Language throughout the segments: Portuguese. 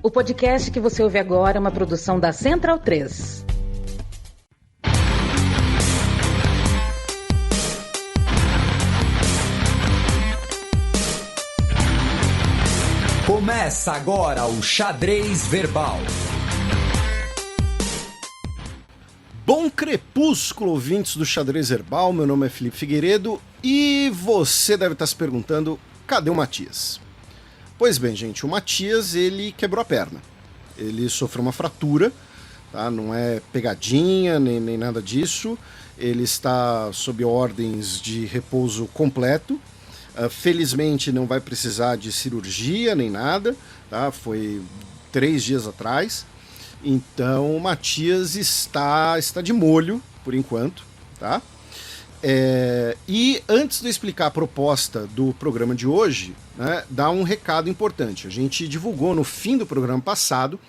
O podcast que você ouve agora é uma produção da Central 3. Começa agora o Xadrez Verbal. Bom crepúsculo, ouvintes do Xadrez Verbal. Meu nome é Felipe Figueiredo e você deve estar se perguntando, cadê o Matias? Pois bem, gente, o Matias, ele quebrou a perna. Ele sofreu uma fratura, tá? Não é pegadinha, nem nada disso. Ele está sob ordens de repouso completo. Felizmente não vai precisar de cirurgia nem nada, tá? Foi 3 dias atrás. Então o Matias está de molho, por enquanto, tá? E antes de eu explicar a proposta do programa de hoje, né, dá um recado importante. A gente divulgou no fim do programa passado,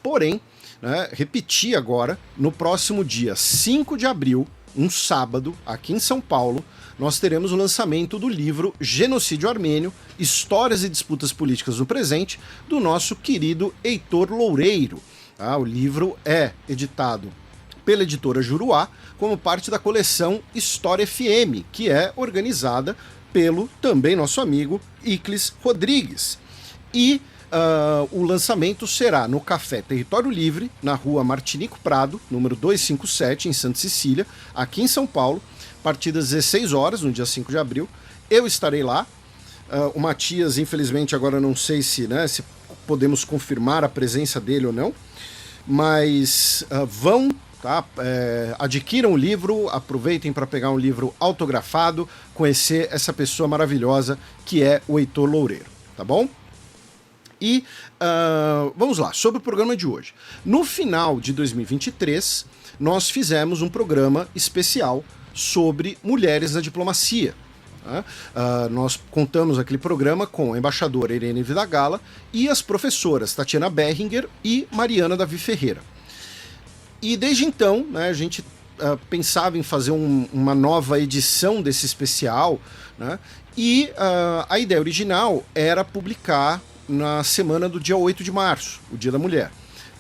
porém, né, repeti agora, no próximo dia 5 de abril, um sábado, aqui em São Paulo, nós teremos o lançamento do livro Genocídio Armênio, Histórias e Disputas Políticas no Presente, do nosso querido Heitor Loureiro. O livro é editado pela editora Juruá, como parte da coleção História FM, que é organizada pelo também nosso amigo Iclis Rodrigues. E o lançamento será no Café Território Livre, na rua Martinico Prado, número 257, em Santa Cecília, aqui em São Paulo, a partir das 16 horas, no dia 5 de abril. Eu estarei lá. O Matias, infelizmente, agora não sei se podemos confirmar a presença dele ou não, mas vão, tá? Adquiram o livro, aproveitem para pegar um livro autografado, conhecer essa pessoa maravilhosa que é o Heitor Loureiro, tá bom? E vamos lá, sobre o programa de hoje. No final de 2023, nós fizemos um programa especial sobre mulheres na diplomacia. Nós contamos aquele programa com a embaixadora Irene Vidagala e as professoras Tatiana Berringer e Mariana Davi Ferreira. E desde então, né, a gente pensava em fazer uma nova edição desse especial, né, e a ideia original era publicar na semana do dia 8 de março, o Dia da Mulher.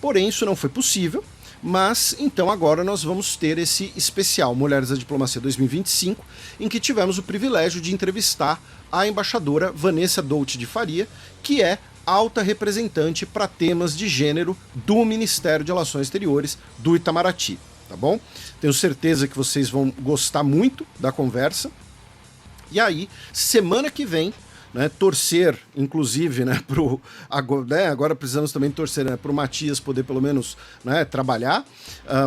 Porém, isso não foi possível. Mas, então, agora nós vamos ter esse especial Mulheres da Diplomacia 2025, em que tivemos o privilégio de entrevistar a embaixadora Vanessa Dolce de Faria, que é alta representante para temas de gênero do Ministério de Relações Exteriores do Itamaraty, tá bom? Tenho certeza que vocês vão gostar muito da conversa. E aí, semana que vem, né, torcer, inclusive, né, agora precisamos também torcer, né, para o Matias poder pelo menos, né, trabalhar,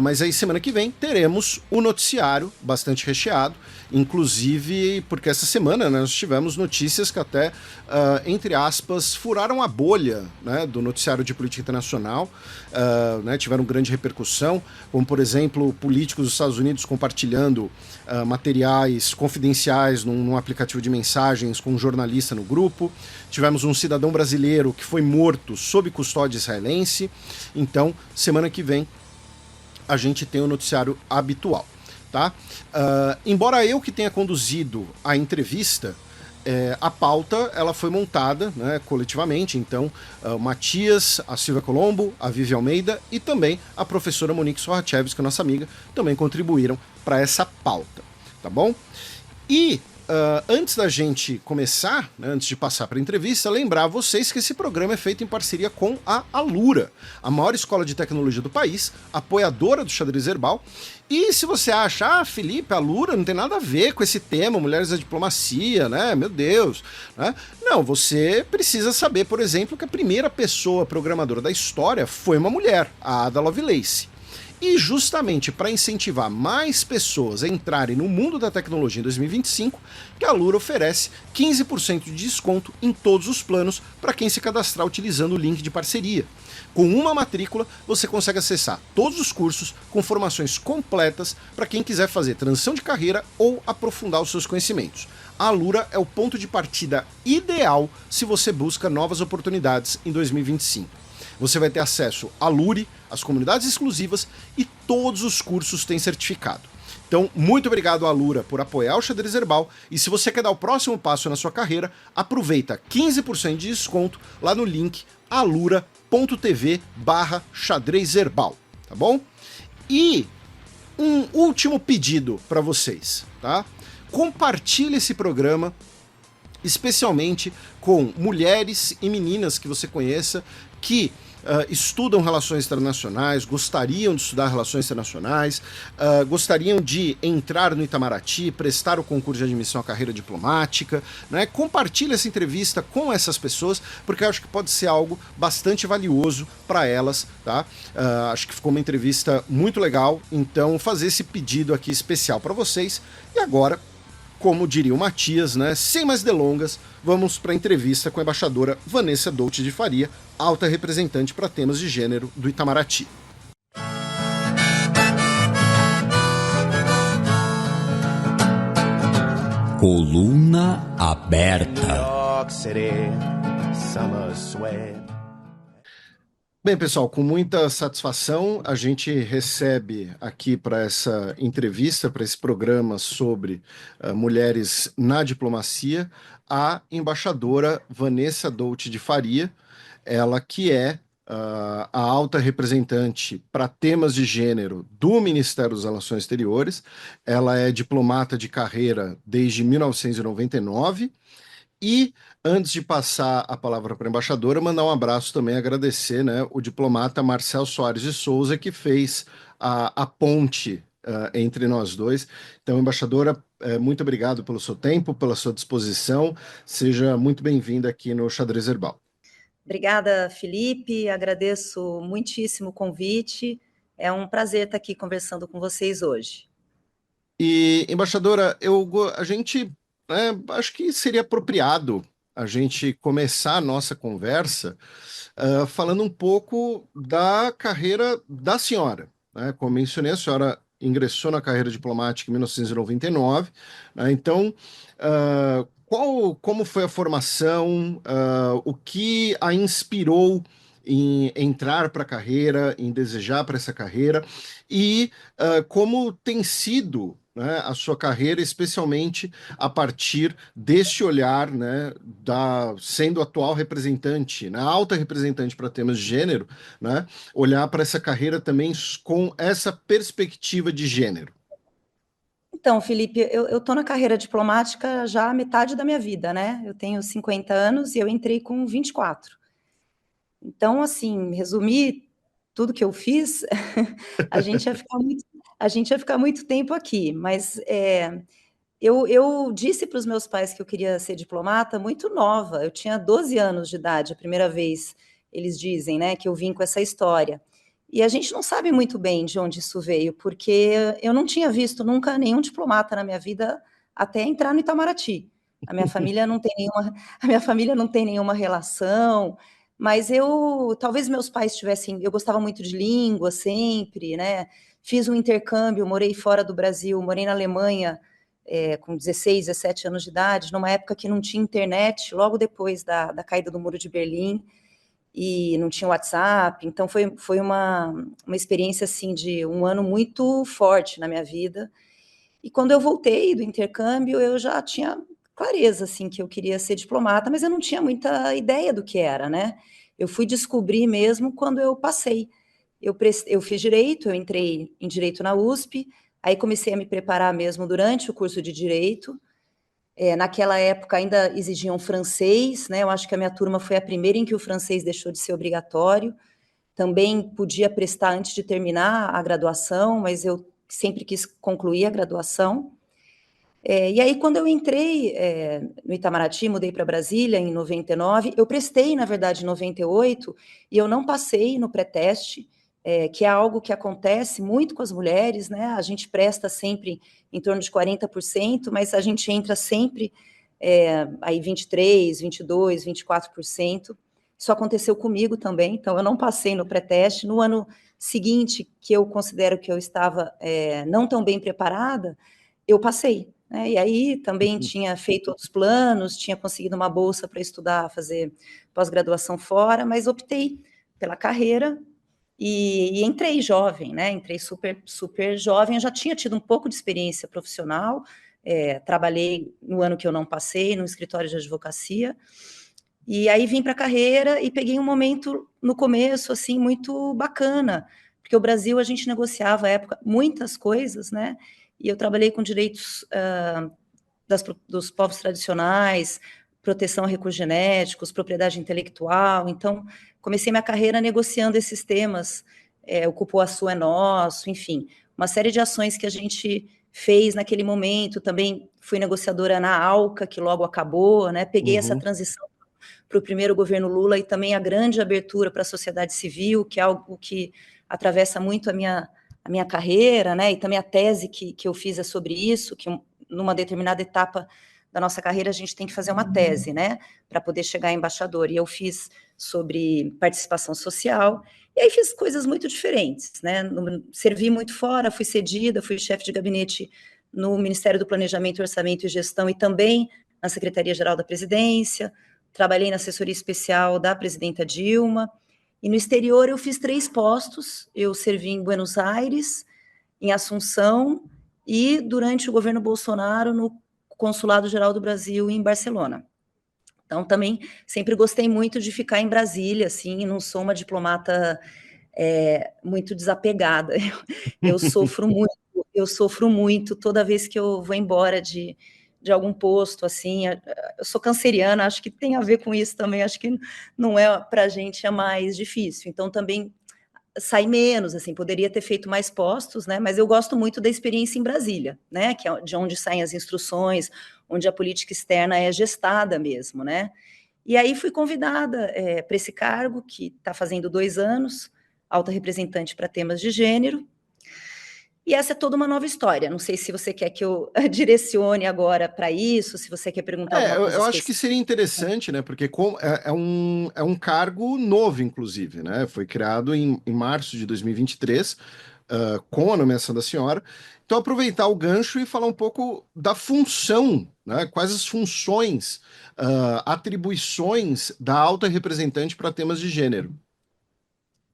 mas aí semana que vem teremos o noticiário bastante recheado, inclusive porque essa semana, né, nós tivemos notícias que até, entre aspas, furaram a bolha, né, do noticiário de política internacional, né, tiveram grande repercussão, como por exemplo políticos dos Estados Unidos compartilhando materiais confidenciais num aplicativo de mensagens com um jornalista no grupo. Tivemos um cidadão brasileiro que foi morto sob custódia israelense. Então, semana que vem a gente tem o noticiário habitual, tá? Embora eu que tenha conduzido a entrevista, a pauta ela foi montada, né, coletivamente. Então, o Matias, a Silvia Colombo, a Vivi Almeida e também a professora Monique Sorachevski, nossa amiga, também contribuíram para essa pauta, tá bom? E antes da gente começar, né, antes de passar para a entrevista, lembrar vocês que esse programa é feito em parceria com a Alura, a maior escola de tecnologia do país, apoiadora do Xadrez Verbal. E se você acha, Felipe, a Alura não tem nada a ver com esse tema, mulheres da diplomacia, né, meu Deus, né? Não, você precisa saber, por exemplo, que a primeira pessoa programadora da história foi uma mulher, a Ada Lovelace. E justamente para incentivar mais pessoas a entrarem no mundo da tecnologia em 2025, que a Alura oferece 15% de desconto em todos os planos para quem se cadastrar utilizando o link de parceria. Com uma matrícula, você consegue acessar todos os cursos com formações completas para quem quiser fazer transição de carreira ou aprofundar os seus conhecimentos. A Alura é o ponto de partida ideal se você busca novas oportunidades em 2025. Você vai ter acesso à Lure, às comunidades exclusivas e todos os cursos têm certificado. Então, muito obrigado, Alura, por apoiar o Xadrez Herbal. E se você quer dar o próximo passo na sua carreira, aproveita 15% de desconto lá no link alura.tv/xadrezherbal, tá bom? E um último pedido para vocês, tá? Compartilhe esse programa, especialmente com mulheres e meninas que você conheça que estudam relações internacionais, gostariam de estudar relações internacionais, gostariam de entrar no Itamaraty, prestar o concurso de admissão à carreira diplomática, né? Compartilhe essa entrevista com essas pessoas, porque eu acho que pode ser algo bastante valioso para elas, tá? Acho que ficou uma entrevista muito legal, então fazer esse pedido aqui especial para vocês. E agora, como diria o Matias, né, sem mais delongas, vamos para a entrevista com a embaixadora Vanessa Douti de Faria, alta representante para temas de gênero do Itamaraty. Coluna aberta. Bem, pessoal, com muita satisfação, a gente recebe aqui para essa entrevista, para esse programa sobre mulheres na diplomacia, a embaixadora Vanessa Douti de Faria, ela que é a alta representante para temas de gênero do Ministério das Relações Exteriores. Ela é diplomata de carreira desde 1999 e antes de passar a palavra para a embaixadora, mandar um abraço também, agradecer, né, o diplomata Marcel Soares de Souza, que fez a ponte entre nós dois. Então, embaixadora, muito obrigado pelo seu tempo, pela sua disposição. Seja muito bem-vinda aqui no Xadrez Herbal. Obrigada, Felipe. Agradeço muitíssimo o convite. É um prazer estar aqui conversando com vocês hoje. E, embaixadora, a gente acho que seria apropriado a gente começar a nossa conversa falando um pouco da carreira da senhora, né? Como mencionei, a senhora ingressou na carreira diplomática em 1999, né? Então, como foi a formação, o que a inspirou em entrar para a carreira, em desejar para essa carreira, e como tem sido, né, a sua carreira, especialmente a partir deste olhar, né, sendo atual representante, né, alta representante para temas de gênero, né, olhar para essa carreira também com essa perspectiva de gênero. Então, Felipe, eu estou na carreira diplomática já há metade da minha vida, né? Eu tenho 50 anos e eu entrei com 24. Então, assim, resumir tudo que eu fiz, a gente ia ficar muito tempo aqui, mas eu disse para os meus pais que eu queria ser diplomata muito nova, eu tinha 12 anos de idade, a primeira vez, eles dizem, né, que eu vim com essa história. E a gente não sabe muito bem de onde isso veio, porque eu não tinha visto nunca nenhum diplomata na minha vida até entrar no Itamaraty. A minha família não tem nenhuma relação, mas talvez meus pais tivessem, eu gostava muito de língua sempre, né? Fiz um intercâmbio, morei fora do Brasil, morei na Alemanha, com 16, 17 anos de idade, numa época que não tinha internet, logo depois da caída do Muro de Berlim, e não tinha WhatsApp, então foi uma experiência, assim, de um ano muito forte na minha vida, e quando eu voltei do intercâmbio, eu já tinha clareza, assim, que eu queria ser diplomata, mas eu não tinha muita ideia do que era, né? Eu fui descobrir mesmo quando eu passei. Eu fiz Direito, eu entrei em Direito na USP, aí comecei a me preparar mesmo durante o curso de Direito. Naquela época ainda exigiam francês, né? Eu acho que a minha turma foi a primeira em que o francês deixou de ser obrigatório. Também podia prestar antes de terminar a graduação, mas eu sempre quis concluir a graduação. E aí, quando eu entrei no Itamaraty, mudei para Brasília em 99, eu prestei, na verdade, em 98, e eu não passei no pré-teste, que é algo que acontece muito com as mulheres, né? A gente presta sempre em torno de 40%, mas a gente entra sempre aí 23%, 22%, 24%. Isso aconteceu comigo também, então eu não passei no pré-teste. No ano seguinte, que eu considero que eu estava não tão bem preparada, eu passei. E aí também tinha feito outros planos, tinha conseguido uma bolsa para estudar, fazer pós-graduação fora, mas optei pela carreira E entrei jovem, né? Entrei super, super jovem. Eu já tinha tido um pouco de experiência profissional. Trabalhei no ano que eu não passei, no escritório de advocacia. E aí vim para a carreira e peguei um momento no começo, assim, muito bacana, porque o Brasil, a gente negociava à época muitas coisas, né? E eu trabalhei com direitos dos povos tradicionais, proteção a recursos genéticos, propriedade intelectual. Então, comecei minha carreira negociando esses temas, o cupuaçu é nosso, enfim, uma série de ações que a gente fez naquele momento. Também fui negociadora na ALCA, que logo acabou, né? Peguei essa transição para o primeiro governo Lula e também a grande abertura para a sociedade civil, que é algo que atravessa muito a minha carreira, né? E também a tese que eu fiz é sobre isso, que numa determinada etapa da nossa carreira a gente tem que fazer uma tese, né? Para poder chegar a embaixador. E eu fiz sobre participação social, e aí fiz coisas muito diferentes, né? Servi muito fora, fui cedida, fui chefe de gabinete no Ministério do Planejamento, Orçamento e Gestão e também na Secretaria-Geral da Presidência. Trabalhei na assessoria especial da presidenta Dilma, e no exterior eu fiz 3 postos. Eu servi em Buenos Aires, em Assunção, e durante o governo Bolsonaro no Consulado Geral do Brasil em Barcelona. Então, também sempre gostei muito de ficar em Brasília, assim, não sou uma diplomata muito desapegada. Eu sofro muito toda vez que eu vou embora de algum posto, assim. Eu sou canceriana, acho que tem a ver com isso também, acho que não é para a gente é mais difícil. Então, também saí menos, assim, poderia ter feito mais postos, né? Mas eu gosto muito da experiência em Brasília, né? Que é de onde saem as instruções, onde a política externa é gestada mesmo, né? E aí fui convidada para esse cargo, que está fazendo 2 anos, alta representante para temas de gênero. E essa é toda uma nova história. Não sei se você quer que eu direcione agora para isso, se você quer perguntar alguma coisa Eu acho que específica. seria interessante, né? Porque é um cargo novo, inclusive, né? Foi criado em março de 2023, com a nomeação da senhora. Então, aproveitar o gancho e falar um pouco da função, né? Quais as funções, atribuições da alta representante para temas de gênero.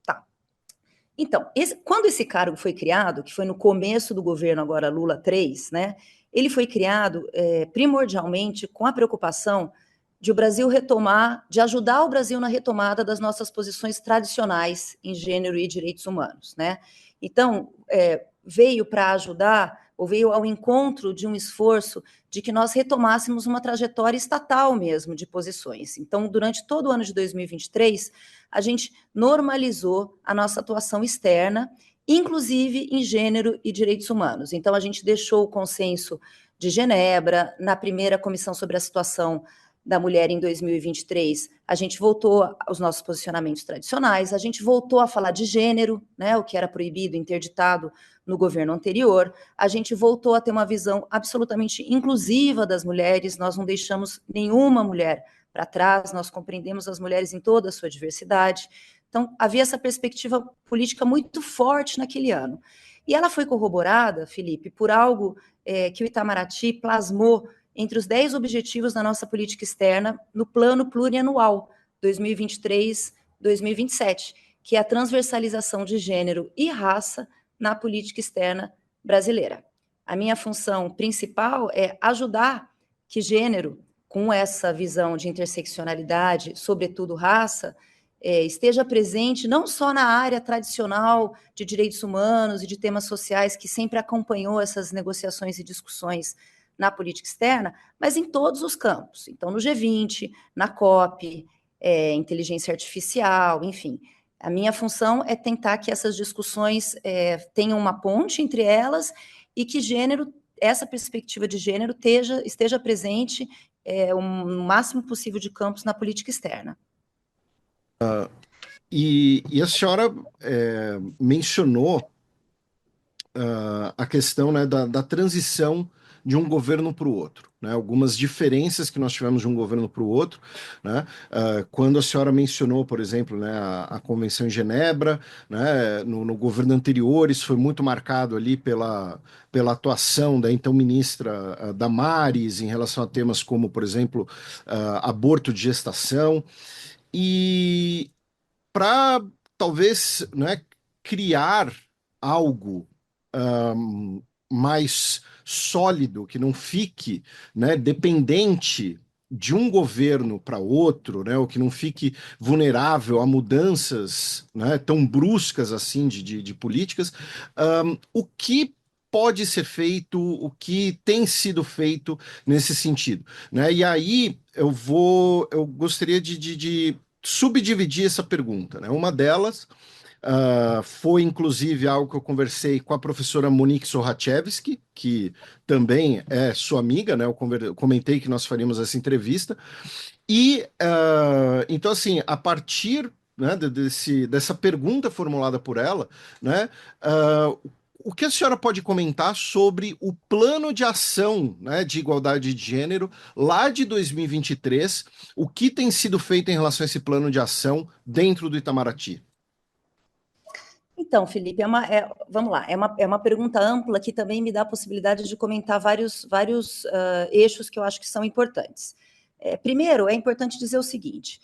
Tá. Então, quando esse cargo foi criado, que foi no começo do governo agora Lula 3, né? Ele foi criado primordialmente com a preocupação de o Brasil retomar, de ajudar o Brasil na retomada das nossas posições tradicionais em gênero e direitos humanos, né? Então, veio para ajudar, ou veio ao encontro de um esforço de que nós retomássemos uma trajetória estatal mesmo de posições. Então, durante todo o ano de 2023, a gente normalizou a nossa atuação externa, inclusive em gênero e direitos humanos. Então, a gente deixou o consenso de Genebra, na primeira comissão sobre a situação da mulher em 2023, a gente voltou aos nossos posicionamentos tradicionais, a gente voltou a falar de gênero, né, o que era proibido, interditado no governo anterior, a gente voltou a ter uma visão absolutamente inclusiva das mulheres, nós não deixamos nenhuma mulher para trás, nós compreendemos as mulheres em toda a sua diversidade. Então, havia essa perspectiva política muito forte naquele ano. E ela foi corroborada, Felipe, por algo que o Itamaraty plasmou entre os 10 objetivos da nossa política externa no plano plurianual 2023-2027, que é a transversalização de gênero e raça na política externa brasileira. A minha função principal é ajudar que gênero, com essa visão de interseccionalidade, sobretudo raça, esteja presente não só na área tradicional de direitos humanos e de temas sociais, que sempre acompanhou essas negociações e discussões na política externa, mas em todos os campos. Então, no G20, na COP, inteligência artificial, enfim. A minha função é tentar que essas discussões tenham uma ponte entre elas e que gênero, essa perspectiva de gênero esteja presente o máximo possível de campos na política externa. E a senhora mencionou a questão, né, da transição de um governo para o outro, né? Algumas diferenças que nós tivemos de um governo para o outro, né? Quando a senhora mencionou, por exemplo, né, a Convenção em Genebra, né, no governo anterior, isso foi muito marcado ali pela atuação da então ministra Damares em relação a temas como, por exemplo, aborto de gestação. E para talvez, né, criar algo mais sólido, que não fique, né, dependente de um governo para outro, né, ou que não fique vulnerável a mudanças, né, tão bruscas assim de políticas, o que pode ser feito, o que tem sido feito nesse sentido, né? E aí eu gostaria de subdividir essa pergunta, né? Uma delas foi inclusive algo que eu conversei com a professora Monique Sochachevski, que também é sua amiga, né? Eu comentei que nós faríamos essa entrevista. E então, assim, a partir, né, dessa pergunta formulada por ela, né, o que a senhora pode comentar sobre o plano de ação, né, de igualdade de gênero lá de 2023? O que tem sido feito em relação a esse plano de ação dentro do Itamaraty? Então, Felipe, vamos lá, é uma pergunta ampla que também me dá a possibilidade de comentar vários eixos que eu acho que são importantes. Primeiro, é importante dizer o seguinte,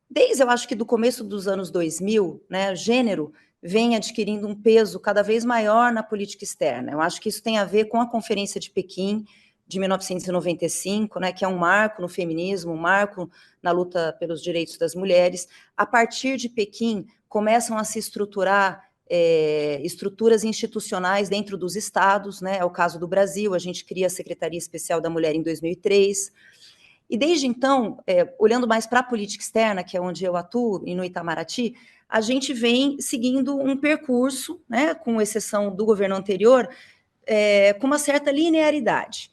desde eu acho que do começo dos anos 2000, né, gênero vem adquirindo um peso cada vez maior na política externa. Eu acho que isso tem a ver com a Conferência de Pequim, de 1995, né, que é um marco no feminismo, um marco na luta pelos direitos das mulheres. A partir de Pequim, começam a se estruturar estruturas institucionais dentro dos estados, né, é o caso do Brasil, a gente cria a Secretaria Especial da Mulher em 2003, e desde então, olhando mais para a política externa, que é onde eu atuo, e no Itamaraty, a gente vem seguindo um percurso, né, com exceção do governo anterior, com uma certa linearidade.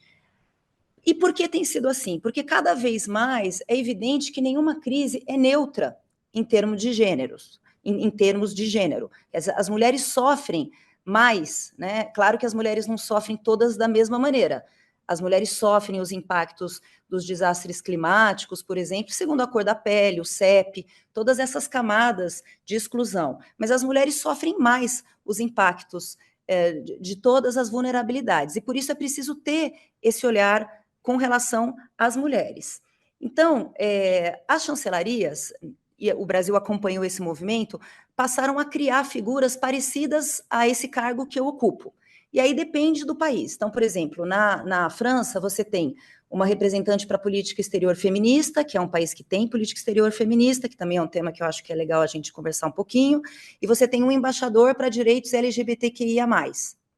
E por que tem sido assim? Porque cada vez mais é evidente que nenhuma crise é neutra em termos de gêneros, em termos de gênero. As mulheres sofrem mais, né? Claro que as mulheres não sofrem todas da mesma maneira. As mulheres sofrem os impactos dos desastres climáticos, por exemplo, segundo a cor da pele, o CEP, todas essas camadas de exclusão. Mas as mulheres sofrem mais os impactos de todas as vulnerabilidades. E por isso é preciso ter esse olhar com relação às mulheres. Então, as chancelarias, e o Brasil acompanhou esse movimento, passaram a criar figuras parecidas a esse cargo que eu ocupo. E aí depende do país. Então, por exemplo, na França, você tem uma representante para a política exterior feminista, que é um país que tem política exterior feminista, que também é um tema que eu acho que é legal a gente conversar um pouquinho, e você tem um embaixador para direitos LGBTQIA+,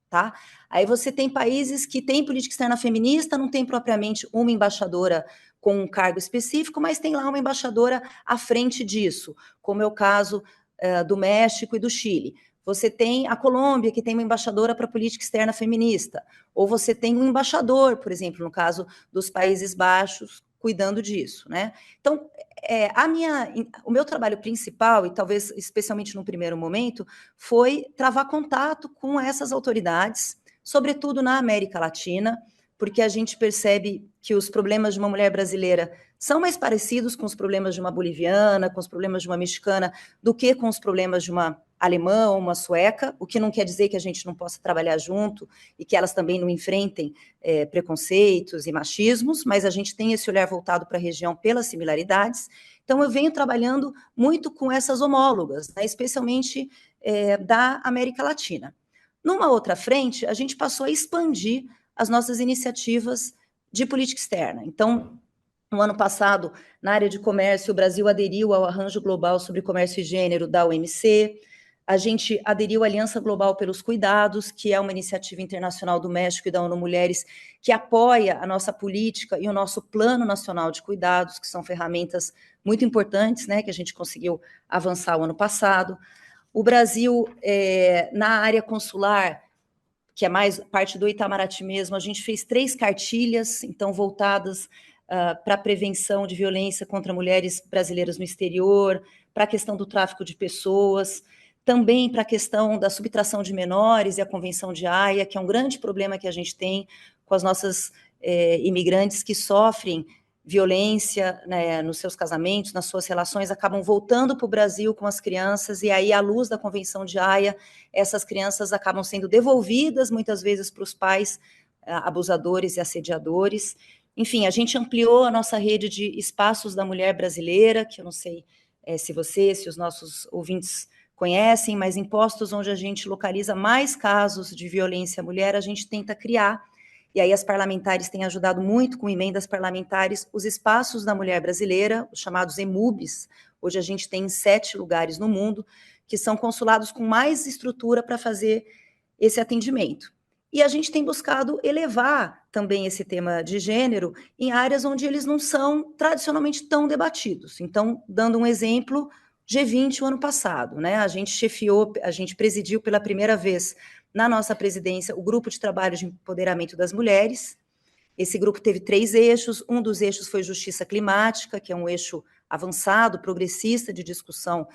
tá? Aí você tem países que têm política externa feminista, não tem propriamente uma embaixadora com um cargo específico, mas tem lá uma embaixadora à frente disso, como é o caso do México e do Chile. Você tem a Colômbia, que tem uma embaixadora para política externa feminista, ou você tem um embaixador, por exemplo, no caso dos Países Baixos, cuidando disso, né? Então, o meu trabalho principal, e talvez especialmente no primeiro momento, foi travar contato com essas autoridades, sobretudo na América Latina, porque a gente percebe que os problemas de uma mulher brasileira são mais parecidos com os problemas de uma boliviana, com os problemas de uma mexicana, do que com os problemas de uma alemã ou uma sueca, o que não quer dizer que a gente não possa trabalhar junto e que elas também não enfrentem preconceitos e machismos, mas a gente tem esse olhar voltado para a região pelas similaridades. Então, eu venho trabalhando muito com essas homólogas, né, especialmente da América Latina. Numa outra frente, a gente passou a expandir as nossas iniciativas de política externa. Então, no ano passado, na área de comércio, o Brasil aderiu ao Arranjo Global sobre Comércio e Gênero da OMC, a gente aderiu à Aliança Global pelos Cuidados, que é uma iniciativa internacional do México e da ONU Mulheres, que apoia a nossa política e o nosso Plano Nacional de Cuidados, que são ferramentas muito importantes, né, que a gente conseguiu avançar o ano passado. O Brasil, na área consular, que é mais parte do Itamaraty mesmo, a gente fez 3 cartilhas, então, voltadas para a prevenção de violência contra mulheres brasileiras no exterior, para a questão do tráfico de pessoas, também para a questão da subtração de menores e a Convenção de Haia, que é um grande problema que a gente tem com as nossas imigrantes que sofrem violência, né, nos seus casamentos, nas suas relações, acabam voltando para o Brasil com as crianças, e aí, à luz da Convenção de Haia, essas crianças acabam sendo devolvidas, muitas vezes, para os pais abusadores e assediadores. Enfim, a gente ampliou a nossa rede de espaços da mulher brasileira, que eu não sei se os nossos ouvintes conhecem, mas em postos onde a gente localiza mais casos de violência à mulher, a gente tenta criar, e aí as parlamentares têm ajudado muito com emendas parlamentares, os espaços da mulher brasileira, os chamados EMUBs. Hoje a gente tem 7 lugares no mundo, que são consulados com mais estrutura para fazer esse atendimento. E a gente tem buscado elevar também esse tema de gênero em áreas onde eles não são tradicionalmente tão debatidos. Então, dando um exemplo, G20 o ano passado, né? A gente presidiu pela primeira vez na nossa presidência o grupo de trabalho de empoderamento das mulheres. Esse grupo teve 3 eixos, um dos eixos foi justiça climática, que é um eixo avançado, progressista de discussão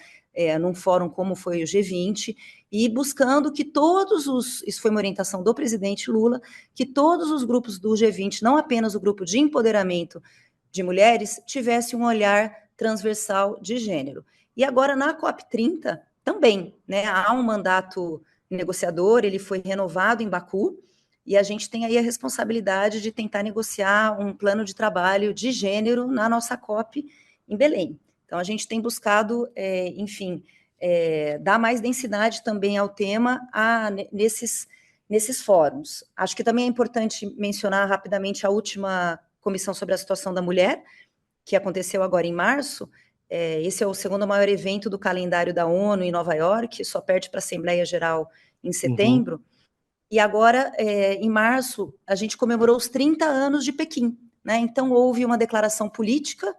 num fórum como foi o G20, e buscando que isso foi uma orientação do presidente Lula, que todos os grupos do G20, não apenas o grupo de empoderamento de mulheres, tivesse um olhar transversal de gênero. E agora, na COP30, também, né, há um mandato negociador, ele foi renovado em Baku, e a gente tem aí a responsabilidade de tentar negociar um plano de trabalho de gênero na nossa COP em Belém. Então, a gente tem buscado, dar mais densidade também ao tema nesses fóruns. Acho que também é importante mencionar rapidamente a última Comissão sobre a Situação da Mulher, que aconteceu agora em março. Esse é o segundo maior evento do calendário da ONU em Nova York, só perde para a Assembleia Geral em setembro. Uhum. E agora, em março, a gente comemorou os 30 anos de Pequim, né? Então, houve uma declaração política.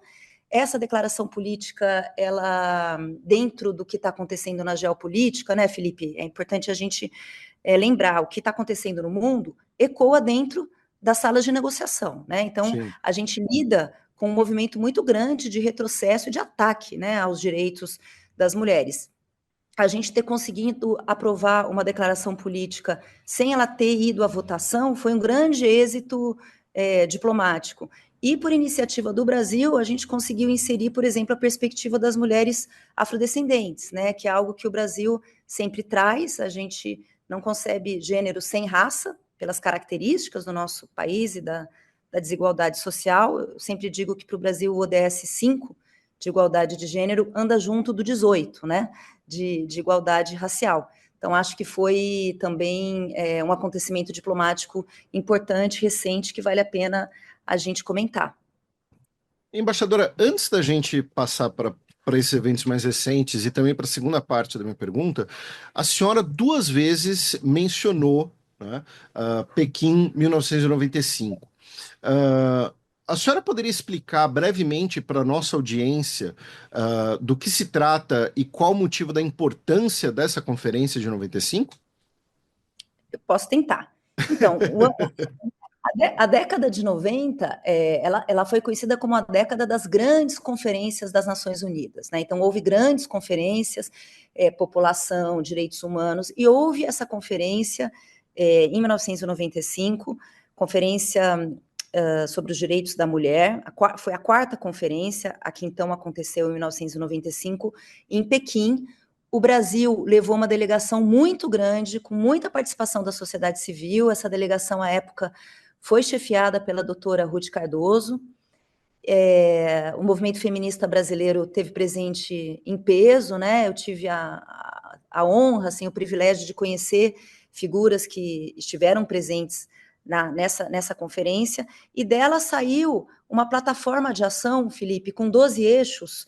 Essa declaração política, ela, dentro do que está acontecendo na geopolítica, né, Felipe? É importante a gente lembrar, o que está acontecendo no mundo ecoa dentro das salas de negociação, né? Então, sim, a gente lida com um movimento muito grande de retrocesso e de ataque, né, aos direitos das mulheres. A gente ter conseguido aprovar uma declaração política sem ela ter ido à votação foi um grande êxito diplomático. E, por iniciativa do Brasil, a gente conseguiu inserir, por exemplo, a perspectiva das mulheres afrodescendentes, né, que é algo que o Brasil sempre traz. A gente não concebe gênero sem raça, pelas características do nosso país e da desigualdade social. Eu sempre digo que para o Brasil o ODS 5 de igualdade de gênero anda junto do 18, né, de igualdade racial. Então, acho que foi também um acontecimento diplomático importante, recente, que vale a pena a gente comentar. Embaixadora, antes da gente passar para esses eventos mais recentes e também para a segunda parte da minha pergunta, a senhora 2 vezes mencionou, né, Pequim 1995. A senhora poderia explicar brevemente para a nossa audiência do que se trata e qual o motivo da importância dessa conferência de 95? Eu posso tentar. Então, a década de 90, ela foi conhecida como a década das grandes conferências das Nações Unidas, né? Então, houve grandes conferências, população, direitos humanos, e houve essa conferência em 1995, conferência sobre os direitos da mulher, foi a 4ª conferência, a que então aconteceu em 1995, em Pequim. O Brasil levou uma delegação muito grande, com muita participação da sociedade civil. Essa delegação, à época, foi chefiada pela doutora Ruth Cardoso. O movimento feminista brasileiro teve presente em peso, né? Eu tive a honra, assim, o privilégio de conhecer figuras que estiveram presentes nessa conferência, e dela saiu uma plataforma de ação, Felipe, com 12 eixos,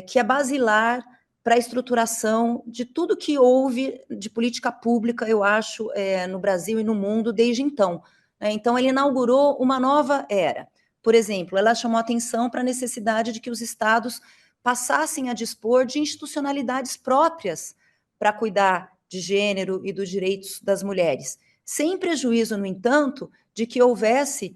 que é basilar para a estruturação de tudo que houve de política pública, eu acho, no Brasil e no mundo desde então. Então, ele inaugurou uma nova era. Por exemplo, ela chamou atenção para a necessidade de que os estados passassem a dispor de institucionalidades próprias para cuidar de gênero e dos direitos das mulheres, sem prejuízo, no entanto, de que houvesse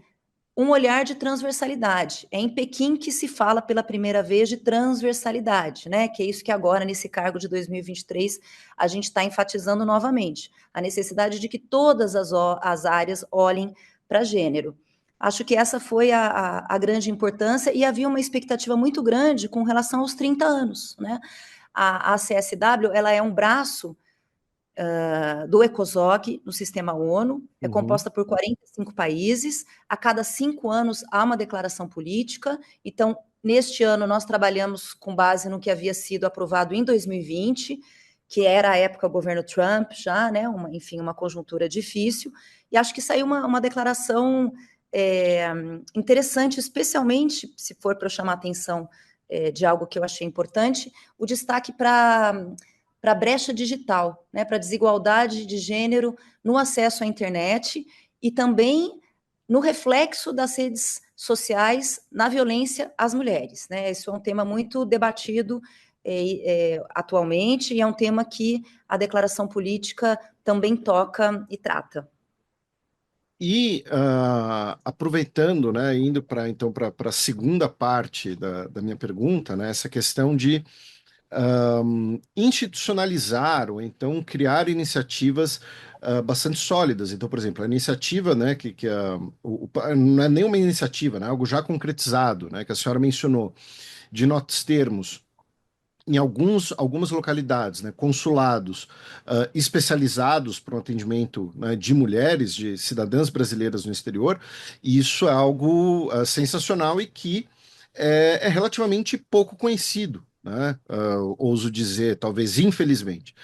um olhar de transversalidade. É em Pequim que se fala pela primeira vez de transversalidade, né? Que é isso que agora, nesse cargo de 2023, a gente está enfatizando novamente, a necessidade de que todas as áreas olhem para gênero. Acho que essa foi a grande importância, e havia uma expectativa muito grande com relação aos 30 anos, né? A CSW, ela é um braço do ECOSOC, no sistema ONU, é composta por 45 países, a cada 5 anos há uma declaração política. Então, Neste ano, nós trabalhamos com base no que havia sido aprovado em 2020, que era a época do governo Trump já, né? Uma conjuntura difícil, e acho que saiu uma declaração interessante, especialmente se for para eu chamar a atenção de algo que eu achei importante, o destaque para a brecha digital, né? Para a desigualdade de gênero no acesso à internet e também no reflexo das redes sociais na violência às mulheres, né? Isso é um tema muito debatido atualmente e é um tema que a declaração política também toca e trata. E aproveitando, né, indo para a segunda parte da minha pergunta, né, essa questão de institucionalizar ou então criar iniciativas bastante sólidas. Então, por exemplo, a iniciativa, né, não é nenhuma iniciativa, né, algo já concretizado, né, que a senhora mencionou, de nós termos em algumas localidades, né, consulados especializados para o atendimento, né, de mulheres, de cidadãs brasileiras no exterior, e isso é algo sensacional e que é relativamente pouco conhecido, né, ouso dizer, talvez infelizmente.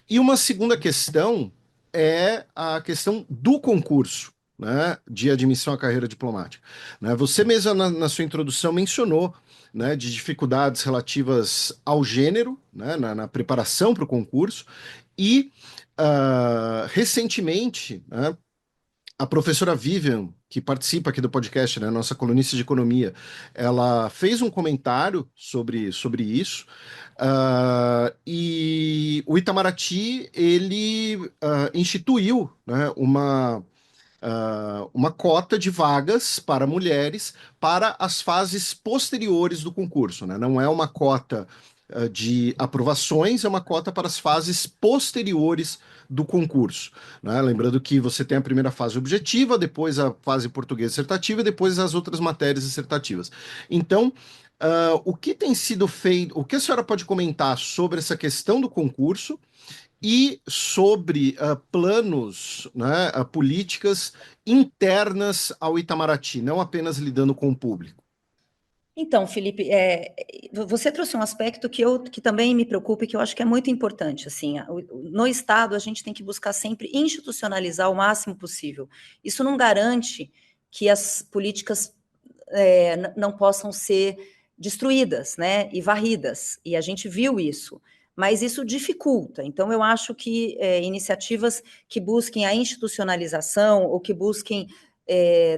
E uma segunda questão é a questão do concurso, né, de admissão à carreira diplomática. Né? Você mesma, na sua introdução, mencionou, né, de dificuldades relativas ao gênero, né, na preparação para o concurso, e recentemente, né, a professora Vivian, que participa aqui do podcast, né, nossa colunista de economia, ela fez um comentário sobre isso, e o Itamaraty, ele instituiu, né, uma cota de vagas para mulheres para as fases posteriores do concurso, né? Não é uma cota de aprovações, é uma cota para as fases posteriores do concurso, né? Lembrando que você tem a primeira fase objetiva, depois a fase português dissertativa e depois as outras matérias dissertativas. Então, o que tem sido feito, o que a senhora pode comentar sobre essa questão do concurso e sobre planos, né, políticas internas ao Itamaraty, não apenas lidando com o público? Então, Felipe, você trouxe um aspecto que também me preocupa e que eu acho que é muito importante. Assim, no Estado, a gente tem que buscar sempre institucionalizar o máximo possível. Isso não garante que as políticas não possam ser destruídas, né, e varridas. E a gente viu isso. Mas isso dificulta. Então, eu acho que iniciativas que busquem a institucionalização ou que busquem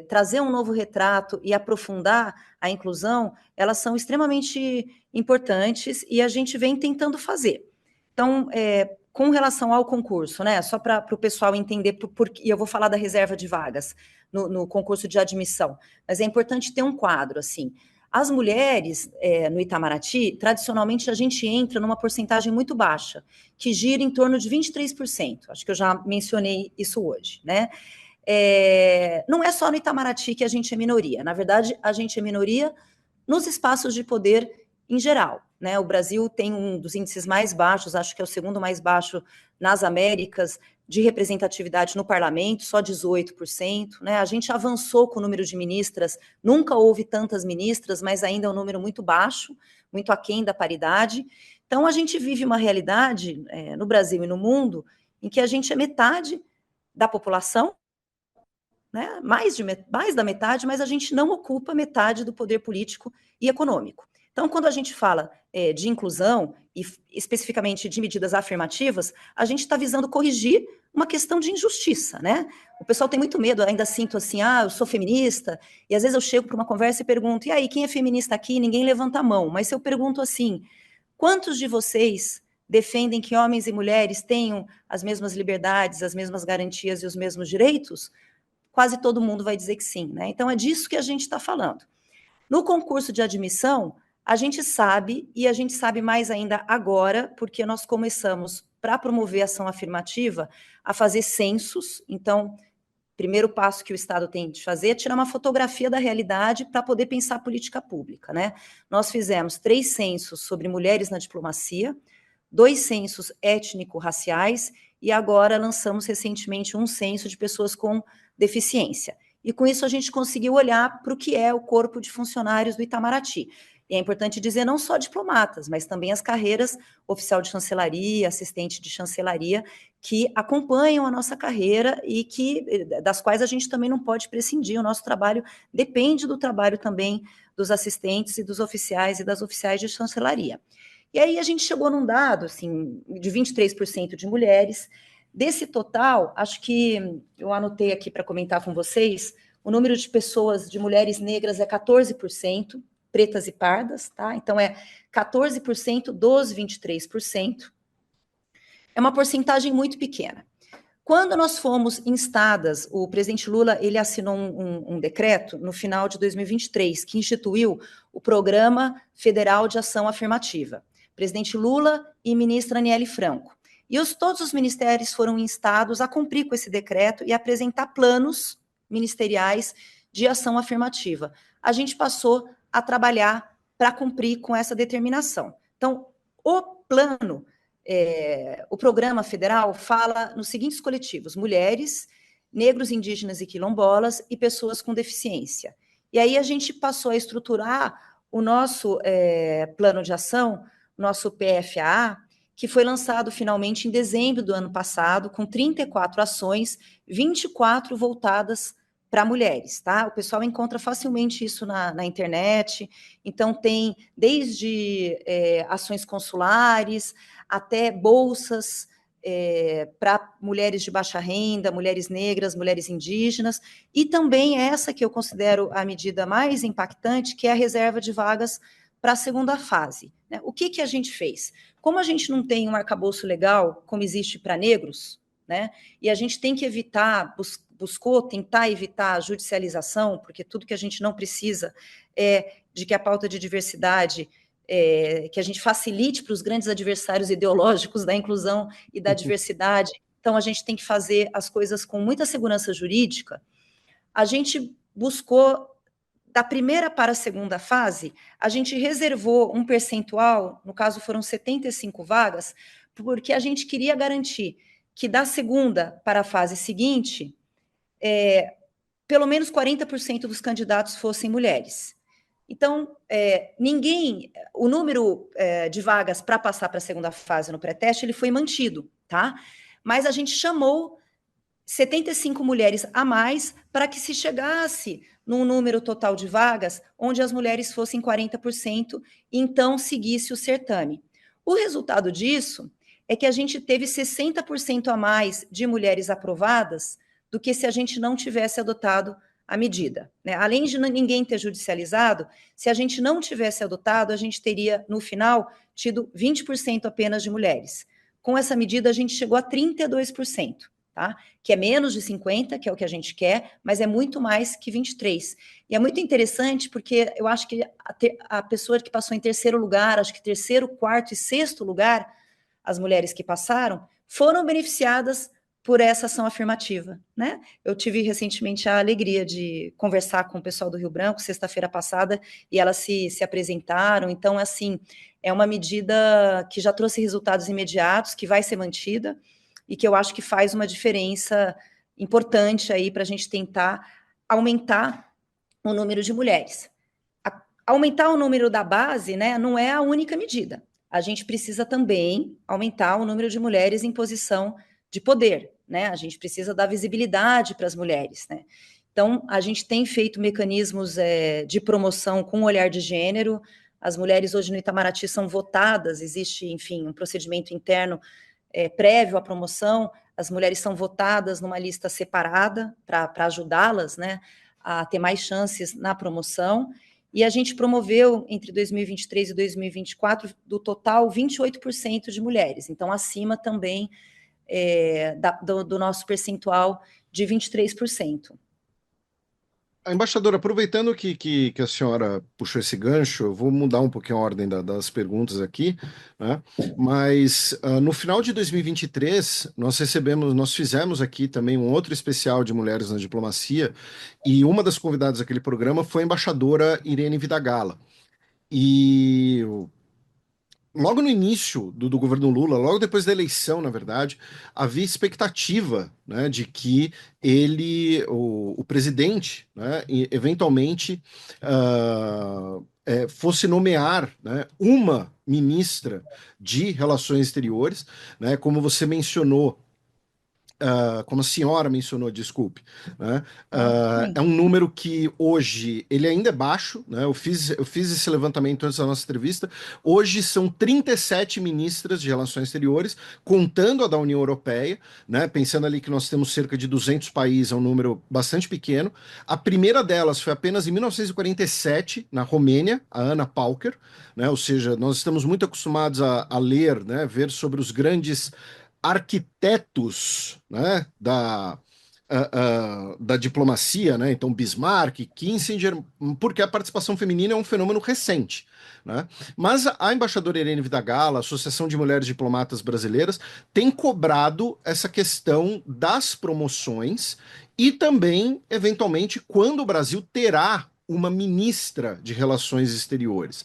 trazer um novo retrato e aprofundar a inclusão, elas são extremamente importantes e a gente vem tentando fazer. Então, com relação ao concurso, né, só para o pessoal entender, e eu vou falar da reserva de vagas no concurso de admissão, mas é importante ter um quadro, assim. As mulheres no Itamaraty, tradicionalmente, a gente entra numa porcentagem muito baixa, que gira em torno de 23%. Acho que eu já mencionei isso hoje, né? Não é só no Itamaraty que a gente é minoria. Na verdade, a gente é minoria nos espaços de poder em geral, né? O Brasil tem um dos índices mais baixos, acho que é o segundo mais baixo nas Américas, de representatividade no parlamento, só 18%, né? A gente avançou com o número de ministras, nunca houve tantas ministras, mas ainda é um número muito baixo, muito aquém da paridade. Então, a gente vive uma realidade no Brasil e no mundo em que a gente é metade da população, né? Mais da metade, mas a gente não ocupa metade do poder político e econômico. Então, quando a gente fala de inclusão, e especificamente de medidas afirmativas, a gente está visando corrigir uma questão de injustiça, né? O pessoal tem muito medo, ainda sinto assim, eu sou feminista, e às vezes eu chego para uma conversa e pergunto, e aí, quem é feminista aqui? Ninguém levanta a mão, mas se eu pergunto assim, quantos de vocês defendem que homens e mulheres tenham as mesmas liberdades, as mesmas garantias e os mesmos direitos? Quase todo mundo vai dizer que sim, né? Então, é disso que a gente está falando. No concurso de admissão, a gente sabe, e a gente sabe mais ainda agora, porque nós começamos, para promover ação afirmativa, a fazer censos. Então, primeiro passo que o Estado tem de fazer é tirar uma fotografia da realidade para poder pensar política pública, né? Nós fizemos 3 censos sobre mulheres na diplomacia, 2 censos étnico-raciais, e agora lançamos recentemente um censo de pessoas com deficiência. E com isso a gente conseguiu olhar para o que é o corpo de funcionários do Itamaraty. E é importante dizer não só diplomatas, mas também as carreiras oficial de chancelaria, assistente de chancelaria, que acompanham a nossa carreira e das quais a gente também não pode prescindir. O nosso trabalho depende do trabalho também dos assistentes e dos oficiais e das oficiais de chancelaria. E aí a gente chegou num dado, assim, de 23% de mulheres. Desse total, acho que eu anotei aqui para comentar com vocês, o número de pessoas, de mulheres negras é 14%, pretas e pardas, tá? Então é 14% dos 23%. É uma porcentagem muito pequena. Quando nós fomos instadas, o presidente Lula, ele assinou um decreto no final de 2023, que instituiu o Programa Federal de Ação Afirmativa. Presidente Lula e ministra Aniele Franco. E todos os ministérios foram instados a cumprir com esse decreto e apresentar planos ministeriais de ação afirmativa. A gente passou a trabalhar para cumprir com essa determinação. Então, o plano, o programa federal fala nos seguintes coletivos: mulheres, negros, indígenas e quilombolas e pessoas com deficiência. E aí a gente passou a estruturar o nosso plano de ação, nosso PFAA, que foi lançado finalmente em dezembro do ano passado, com 34 ações, 24 voltadas para mulheres, tá? O pessoal encontra facilmente isso na internet. Então, tem desde ações consulares até bolsas para mulheres de baixa renda, mulheres negras, mulheres indígenas, e também essa que eu considero a medida mais impactante, que é a reserva de vagas para a segunda fase, né? O que a gente fez? Como a gente não tem um arcabouço legal como existe para negros, né? E a gente tem que evitar, tentar evitar a judicialização, porque tudo que a gente não precisa é de que a pauta de diversidade, que a gente facilite para os grandes adversários ideológicos da inclusão e da diversidade. Então, a gente tem que fazer as coisas com muita segurança jurídica. A gente buscou, da primeira para a segunda fase, a gente reservou um percentual, no caso foram 75 vagas, porque a gente queria garantir que da segunda para a fase seguinte, pelo menos 40% dos candidatos fossem mulheres. Então, o número de vagas para passar para a segunda fase no pré-teste, ele foi mantido, tá? Mas a gente chamou 75 mulheres a mais para que se chegasse num número total de vagas onde as mulheres fossem 40% e então seguisse o certame. O resultado disso é que a gente teve 60% a mais de mulheres aprovadas do que se a gente não tivesse adotado a medida, né? Além de ninguém ter judicializado, se a gente não tivesse adotado, a gente teria, no final, tido 20% apenas de mulheres. Com essa medida, a gente chegou a 32%. Tá? Que é menos de 50%, que é o que a gente quer, mas é muito mais que 23%. E é muito interessante porque eu acho que a pessoa que passou em terceiro lugar, acho que terceiro, quarto e sexto lugar, as mulheres que passaram, foram beneficiadas por essa ação afirmativa, né? Eu tive recentemente a alegria de conversar com o pessoal do Rio Branco, sexta-feira passada, e elas se apresentaram. Então, assim, é uma medida que já trouxe resultados imediatos, que vai ser mantida, e que eu acho que faz uma diferença importante aí para a gente tentar aumentar o número de mulheres. Aumentar o número da base, né, não é a única medida. A gente precisa também aumentar o número de mulheres em posição de poder, né? A gente precisa dar visibilidade para as mulheres, né? Então, a gente tem feito mecanismos de promoção com olhar de gênero. As mulheres hoje no Itamaraty são votadas, existe, enfim, um procedimento interno prévio à promoção, as mulheres são votadas numa lista separada para ajudá-las, né, a ter mais chances na promoção, e a gente promoveu entre 2023 e 2024, do total, 28% de mulheres, então acima também do nosso percentual de 23%. Embaixadora, aproveitando que a senhora puxou esse gancho, eu vou mudar um pouquinho a ordem das perguntas aqui, né? Mas no final de 2023, nós fizemos aqui também um outro especial de mulheres na diplomacia, e uma das convidadas daquele programa foi a embaixadora Irene Vidagala. E logo no início do governo Lula, logo depois da eleição, na verdade, havia expectativa, né, de que o presidente, né, eventualmente fosse nomear, né, uma ministra de Relações Exteriores, né, como você mencionou, como a senhora mencionou, desculpe, né? Sim. É um número que hoje ele ainda é baixo, né? Eu fiz esse levantamento antes da nossa entrevista. Hoje são 37 ministras de Relações Exteriores, contando a da União Europeia, né? Pensando ali que nós temos cerca de 200 países, é um número bastante pequeno. A primeira delas foi apenas em 1947, na Romênia, a Ana Pauker, né? Ou seja, nós estamos muito acostumados a ler, né? Ver sobre os grandes arquitetos, né, da diplomacia, né? Então Bismarck, Kissinger, porque a participação feminina é um fenômeno recente, né? Mas a embaixadora Irene Vidagala, a Associação de Mulheres Diplomatas Brasileiras, tem cobrado essa questão das promoções e também, eventualmente, quando o Brasil terá uma ministra de Relações Exteriores.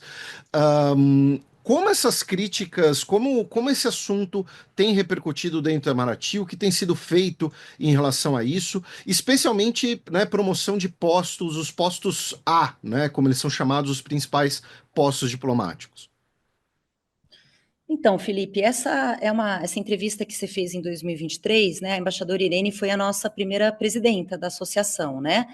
Como essas críticas, como esse assunto tem repercutido dentro da Itamaraty, o que tem sido feito em relação a isso, especialmente, né, promoção de postos, os postos A, né, como eles são chamados, os principais postos diplomáticos. Então, Felipe, essa entrevista que você fez em 2023, né? A embaixadora Irene foi a nossa primeira presidenta da associação, né?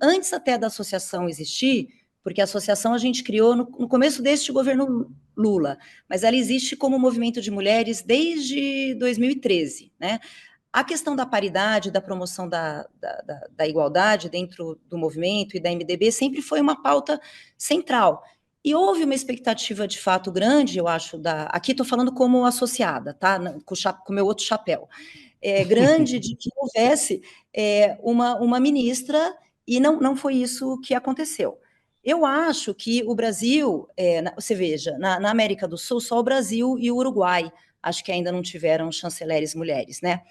Antes até da associação existir, porque a associação a gente criou no começo deste governo Lula, mas ela existe como movimento de mulheres desde 2013, né? A questão da paridade, da promoção da igualdade dentro do movimento e da MDB sempre foi uma pauta central. E houve uma expectativa de fato grande, eu acho, aqui estou falando como associada, tá? Com o meu outro chapéu. Grande de que houvesse uma ministra, e não foi isso que aconteceu. Eu acho que o Brasil, você veja, na América do Sul, só o Brasil e o Uruguai, acho que ainda não tiveram chanceleres mulheres, né?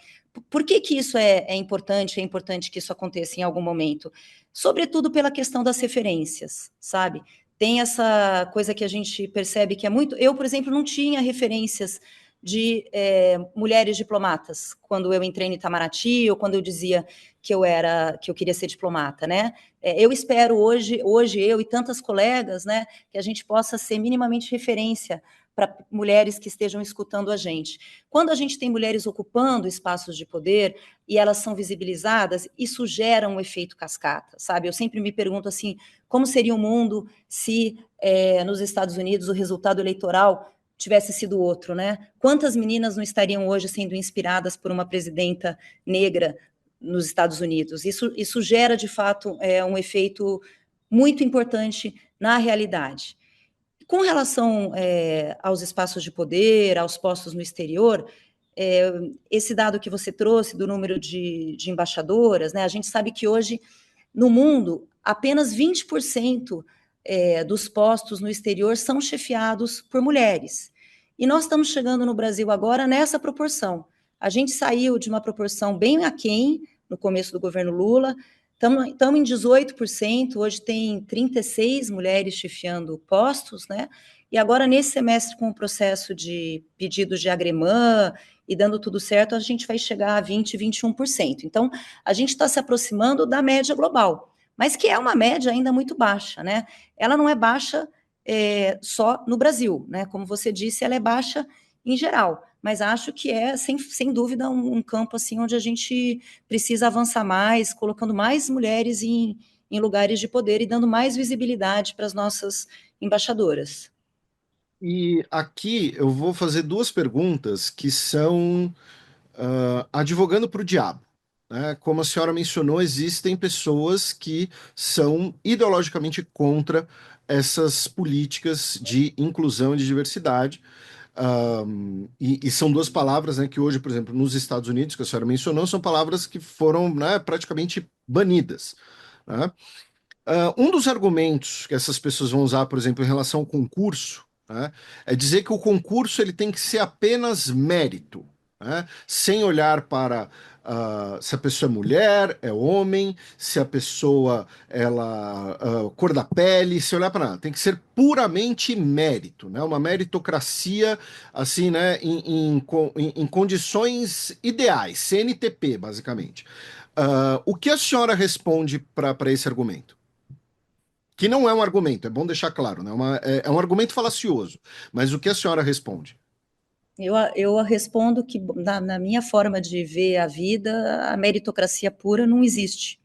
Por que que isso é importante? É importante que isso aconteça em algum momento? Sobretudo pela questão das referências, sabe? Tem essa coisa que a gente percebe que é muito... Eu, por exemplo, não tinha referências de mulheres diplomatas quando eu entrei no Itamaraty ou quando eu dizia que eu queria ser diplomata, né? Eu espero hoje eu e tantas colegas, né, que a gente possa ser minimamente referência para mulheres que estejam escutando a gente. Quando a gente tem mulheres ocupando espaços de poder e elas são visibilizadas, isso gera um efeito cascata, sabe? Eu sempre me pergunto assim, como seria o mundo se nos Estados Unidos o resultado eleitoral tivesse sido outro, né? Quantas meninas não estariam hoje sendo inspiradas por uma presidenta negra nos Estados Unidos? Isso gera, de fato, um efeito muito importante na realidade. Com relação aos espaços de poder, aos postos no exterior, esse dado que você trouxe do número de embaixadoras, né, a gente sabe que hoje, no mundo, apenas 20% dos postos no exterior são chefiados por mulheres. E nós estamos chegando no Brasil agora nessa proporção. A gente saiu de uma proporção bem aquém no começo do governo Lula, estamos em 18%, hoje tem 36 mulheres chefiando postos, né? E agora, nesse semestre, com o processo de pedidos de agremã e dando tudo certo, a gente vai chegar a 20, 21%. Então, a gente está se aproximando da média global, mas que é uma média ainda muito baixa, né? Ela não é baixa só no Brasil, né? Como você disse, ela é baixa em geral, mas acho que sem dúvida, um campo assim onde a gente precisa avançar mais, colocando mais mulheres em lugares de poder e dando mais visibilidade para as nossas embaixadoras. E aqui eu vou fazer duas perguntas que são advogando para o diabo. Né? Como a senhora mencionou, existem pessoas que são ideologicamente contra essas políticas de inclusão e de diversidade. E são duas palavras, né, que hoje, por exemplo, nos Estados Unidos, que a senhora mencionou, são palavras que foram, né, praticamente banidas. Né? Um dos argumentos que essas pessoas vão usar, por exemplo, em relação ao concurso, né, é dizer que o concurso ele tem que ser apenas mérito, né, sem olhar para se a pessoa é mulher, é homem, se a pessoa ela cor da pele, se olhar para nada, tem que ser puramente mérito, né, uma meritocracia assim, né, em condições ideais, CNTP, basicamente. O que a senhora responde para esse argumento? Que não é um argumento, é bom deixar claro, né? É um argumento falacioso. Mas o que a senhora responde? Eu respondo que, na minha forma de ver a vida, a meritocracia pura não existe.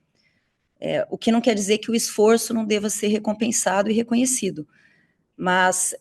O que não quer dizer que o esforço não deva ser recompensado e reconhecido. Mas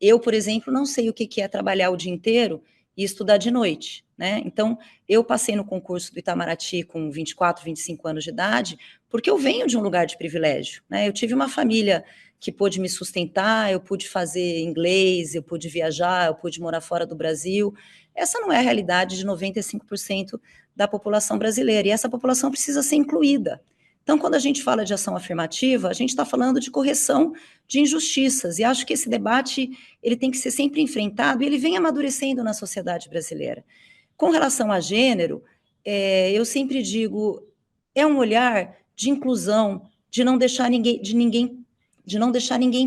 eu, por exemplo, não sei o que é trabalhar o dia inteiro e estudar de noite, né? Então, eu passei no concurso do Itamaraty com 24, 25 anos de idade, porque eu venho de um lugar de privilégio, né? Eu tive uma família que pôde me sustentar, eu pude fazer inglês, eu pude viajar, eu pude morar fora do Brasil. Essa não é a realidade de 95% da população brasileira, e essa população precisa ser incluída. Então, quando a gente fala de ação afirmativa, a gente está falando de correção de injustiças, e acho que esse debate ele tem que ser sempre enfrentado, e ele vem amadurecendo na sociedade brasileira. Com relação a gênero, eu sempre digo, é um olhar de inclusão, de não deixar ninguém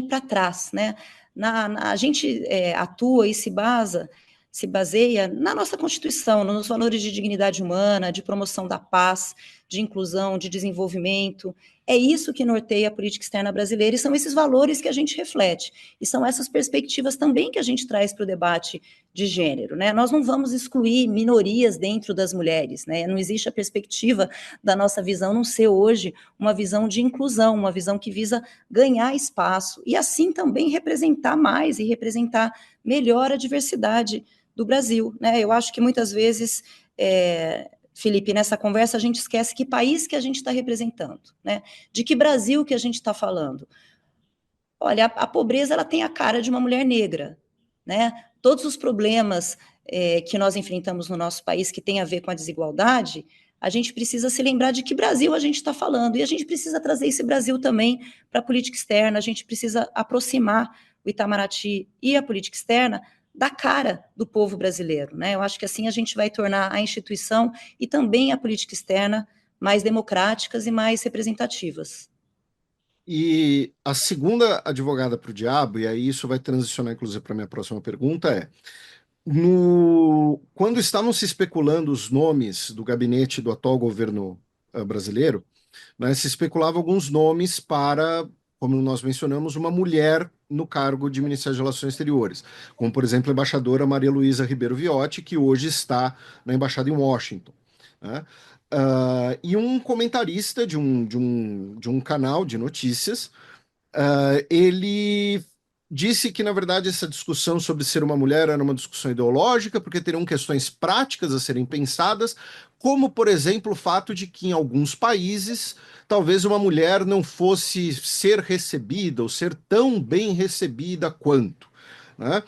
para trás, né? A gente atua e se baseia na nossa Constituição, nos valores de dignidade humana, de promoção da paz, de inclusão, de desenvolvimento. É isso que norteia a política externa brasileira, e são esses valores que a gente reflete, e são essas perspectivas também que a gente traz para o debate de gênero, né? Nós não vamos excluir minorias dentro das mulheres, né? Não existe a perspectiva da nossa visão não ser hoje uma visão de inclusão, uma visão que visa ganhar espaço, e assim também representar mais e representar melhor a diversidade do Brasil, né? Eu acho que muitas vezes, Felipe, nessa conversa a gente esquece que país que a gente está representando, né? De que Brasil que a gente está falando. Olha, a pobreza ela tem a cara de uma mulher negra, né? Todos os problemas que nós enfrentamos no nosso país que tem a ver com a desigualdade, a gente precisa se lembrar de que Brasil a gente está falando, e a gente precisa trazer esse Brasil também para a política externa, a gente precisa aproximar o Itamaraty e a política externa da cara do povo brasileiro, né? Eu acho que assim a gente vai tornar a instituição e também a política externa mais democráticas e mais representativas. E a segunda advogada para o diabo, e aí isso vai transicionar inclusive para a minha próxima pergunta, quando estavam se especulando os nomes do gabinete do atual governo brasileiro, né, se especulava alguns nomes para, como nós mencionamos, uma mulher no cargo de Ministério de Relações Exteriores, como, por exemplo, a embaixadora Maria Luísa Ribeiro Viotti, que hoje está na embaixada em Washington, né? E um comentarista de um canal de notícias, ele disse que, na verdade, essa discussão sobre ser uma mulher era uma discussão ideológica, porque teriam questões práticas a serem pensadas, como, por exemplo, o fato de que em alguns países talvez uma mulher não fosse ser recebida ou ser tão bem recebida quanto, né?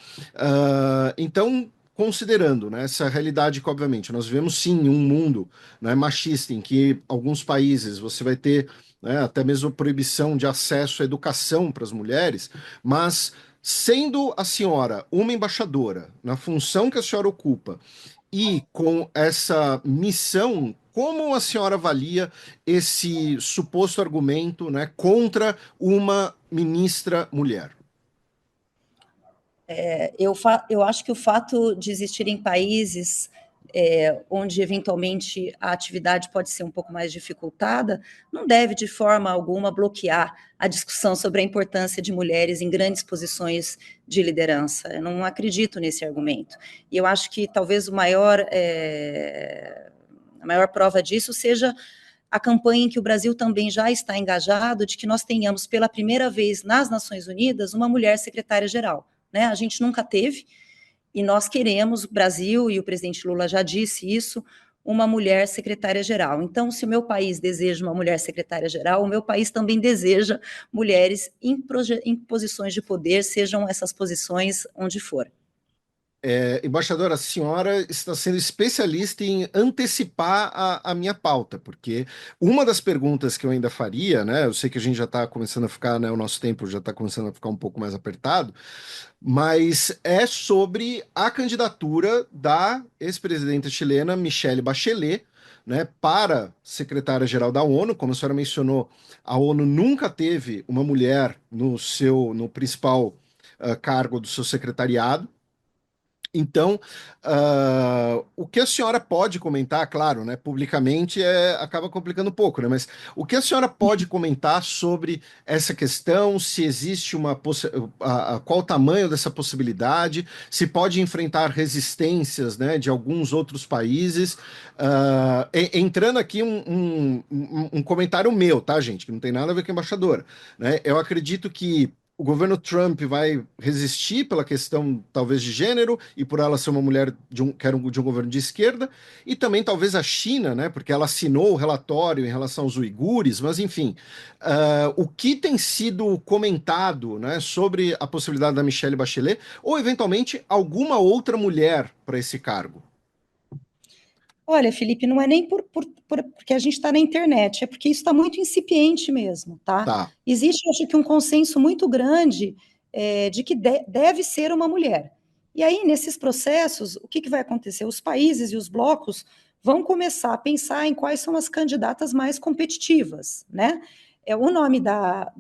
Então, considerando, né, essa realidade que, obviamente, nós vivemos sim em um mundo, né, machista, em que alguns países você vai ter, né, até mesmo proibição de acesso à educação para as mulheres, mas sendo a senhora uma embaixadora na função que a senhora ocupa e com essa missão, como a senhora avalia esse suposto argumento, né, contra uma ministra mulher? Eu acho que o fato de existirem países onde eventualmente a atividade pode ser um pouco mais dificultada, não deve de forma alguma bloquear a discussão sobre a importância de mulheres em grandes posições de liderança. Eu não acredito nesse argumento. E eu acho que talvez a maior prova disso seja a campanha em que o Brasil também já está engajado, de que nós tenhamos pela primeira vez nas Nações Unidas uma mulher secretária-geral, né? A gente nunca teve, e nós queremos, o Brasil, e o presidente Lula já disse isso, uma mulher secretária-geral. Então, se o meu país deseja uma mulher secretária-geral, o meu país também deseja mulheres em posições de poder, sejam essas posições onde for. Embaixadora, a senhora está sendo especialista em antecipar a minha pauta, porque uma das perguntas que eu ainda faria, né? Eu sei que a gente já está começando a ficar, né? O nosso tempo já está começando a ficar um pouco mais apertado, mas é sobre a candidatura da ex-presidenta chilena Michelle Bachelet, né, para secretária-geral da ONU. Como a senhora mencionou, a ONU nunca teve uma mulher no principal cargo do seu secretariado. Então, o que a senhora pode comentar, claro, né, publicamente acaba complicando um pouco, né, mas o que a senhora pode comentar sobre essa questão, se existe qual o tamanho dessa possibilidade, se pode enfrentar resistências, né, de alguns outros países, entrando aqui um comentário meu, tá, gente, que não tem nada a ver com a embaixadora, né, eu acredito que o governo Trump vai resistir pela questão, talvez, de gênero, e por ela ser uma mulher de um governo de esquerda, e também talvez a China, né, porque ela assinou o relatório em relação aos uigures, mas enfim, o que tem sido comentado, né, sobre a possibilidade da Michelle Bachelet, ou eventualmente alguma outra mulher para esse cargo? Olha, Felipe, não é nem porque a gente está na internet, é porque isso está muito incipiente mesmo, tá? Tá. Existe, eu acho que, um consenso muito grande de que deve ser uma mulher. E aí, nesses processos, o que vai acontecer? Os países e os blocos vão começar a pensar em quais são as candidatas mais competitivas, né? O nome da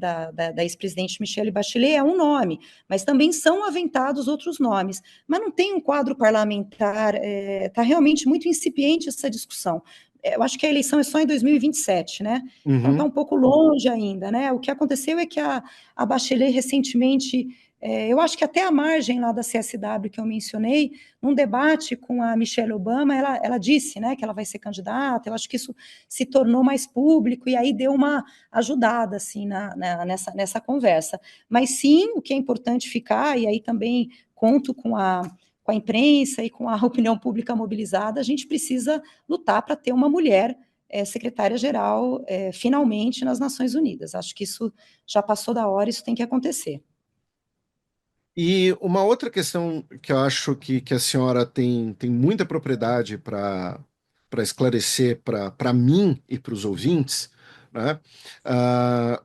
ex-presidente Michelle Bachelet é um nome, mas também são aventados outros nomes. Mas não tem um quadro parlamentar, está realmente muito incipiente essa discussão. Eu acho que a eleição é só em 2027, né? Então está Uhum. um pouco longe ainda, né? O que aconteceu é que a Bachelet recentemente, eu acho que até a margem lá da CSW que eu mencionei, num debate com a Michelle Obama, ela disse, né, que ela vai ser candidata. Eu acho que isso se tornou mais público e aí deu uma ajudada assim nessa conversa. Mas sim, o que é importante ficar, e aí também conto com a imprensa e com a opinião pública mobilizada, a gente precisa lutar para ter uma mulher secretária-geral finalmente nas Nações Unidas. Acho que isso já passou da hora, isso tem que acontecer. E uma outra questão que eu acho que a senhora tem muita propriedade para esclarecer para mim e para os ouvintes, né?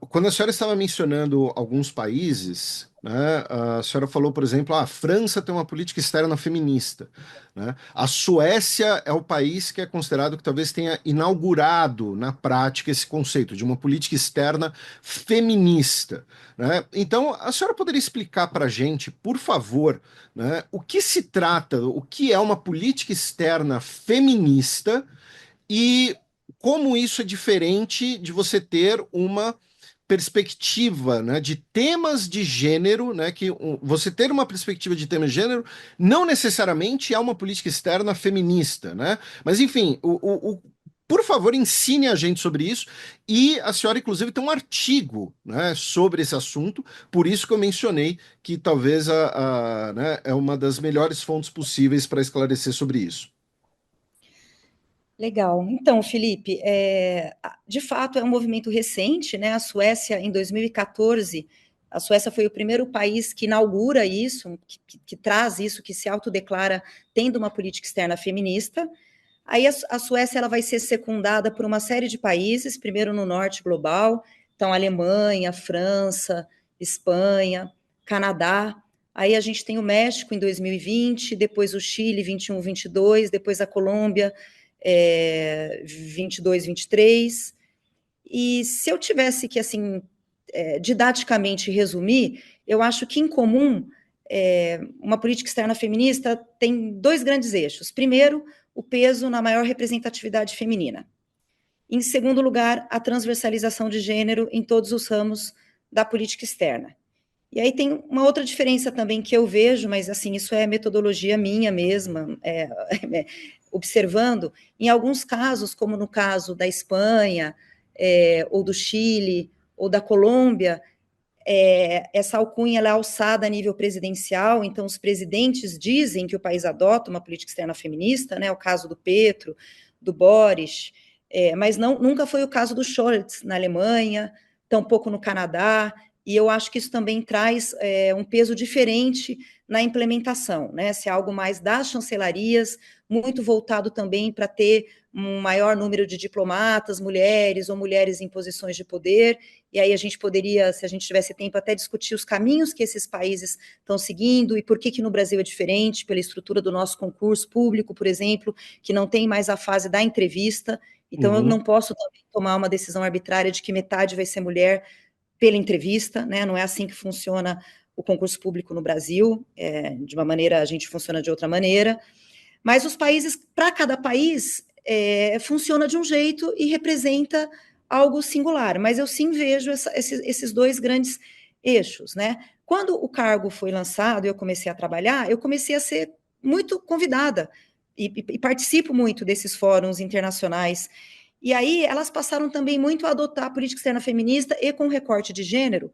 Quando a senhora estava mencionando alguns países, né, a senhora falou, por exemplo, a França tem uma política externa feminista, né? A Suécia é o país que é considerado que talvez tenha inaugurado na prática esse conceito de uma política externa feminista, né? Então, a senhora poderia explicar para a gente, por favor, né, o que se trata, o que é uma política externa feminista e como isso é diferente de você ter uma perspectiva, né, de temas de gênero, né, que você ter uma perspectiva de temas de gênero não necessariamente é uma política externa feminista, né? Mas enfim, por favor, ensine a gente sobre isso. E a senhora, inclusive, tem um artigo, né, sobre esse assunto, por isso que eu mencionei que talvez né, é uma das melhores fontes possíveis para esclarecer sobre isso. Legal. Então, Felipe, de fato é um movimento recente, né? A Suécia, em 2014, a Suécia foi o primeiro país que inaugura isso, que traz isso, que se autodeclara tendo uma política externa feminista. Aí a Suécia ela vai ser secundada por uma série de países, primeiro no norte global, então Alemanha, França, Espanha, Canadá. Aí a gente tem o México em 2020, depois o Chile 21, 22, depois a Colômbia 22, 23. E se eu tivesse que, assim, didaticamente resumir, eu acho que, em comum, uma política externa feminista tem dois grandes eixos. Primeiro, o peso na maior representatividade feminina. Em segundo lugar, a transversalização de gênero em todos os ramos da política externa. E aí tem uma outra diferença também que eu vejo, mas assim, isso é metodologia minha mesma, observando, em alguns casos, como no caso da Espanha, ou do Chile, ou da Colômbia, essa alcunha ela é alçada a nível presidencial, então os presidentes dizem que o país adota uma política externa feminista, né, o caso do Petro, do Boris, mas nunca foi o caso do Scholz na Alemanha, tampouco no Canadá, e eu acho que isso também traz um peso diferente na implementação, né? Se é algo mais das chancelarias, muito voltado também para ter um maior número de diplomatas, mulheres ou mulheres em posições de poder, e aí a gente poderia, se a gente tivesse tempo, até discutir os caminhos que esses países estão seguindo e por que no Brasil é diferente, pela estrutura do nosso concurso público, por exemplo, que não tem mais a fase da entrevista, então eu Uhum. não posso também tomar uma decisão arbitrária de que metade vai ser mulher pela entrevista, né? Não é assim que funciona o concurso público no Brasil, de uma maneira, a gente funciona de outra maneira, mas os países, para cada país, funciona de um jeito e representa algo singular, mas eu sim vejo esses dois grandes eixos, né? Quando o cargo foi lançado e eu comecei a trabalhar, eu comecei a ser muito convidada e participo muito desses fóruns internacionais. E aí elas passaram também muito a adotar a política externa feminista e com recorte de gênero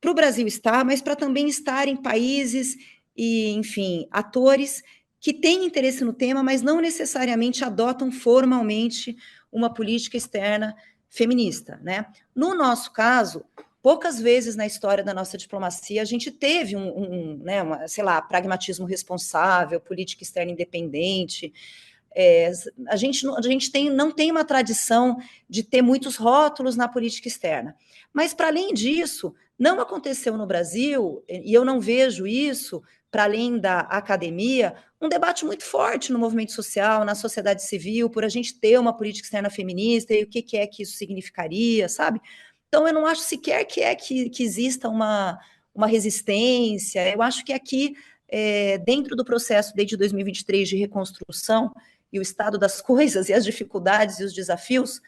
para o Brasil estar, mas para também estar em países e, enfim, atores que têm interesse no tema, mas não necessariamente adotam formalmente uma política externa feminista, né? No nosso caso, poucas vezes na história da nossa diplomacia a gente teve sei lá, pragmatismo responsável, política externa independente. A gente não tem uma tradição de ter muitos rótulos na política externa. Mas, para além disso, não aconteceu no Brasil, e eu não vejo isso, para além da academia, um debate muito forte no movimento social, na sociedade civil, por a gente ter uma política externa feminista e o que é que isso significaria, sabe? Então, eu não acho sequer que exista uma resistência. Eu acho que aqui, dentro do processo desde 2023 de reconstrução e o estado das coisas e as dificuldades e os desafios,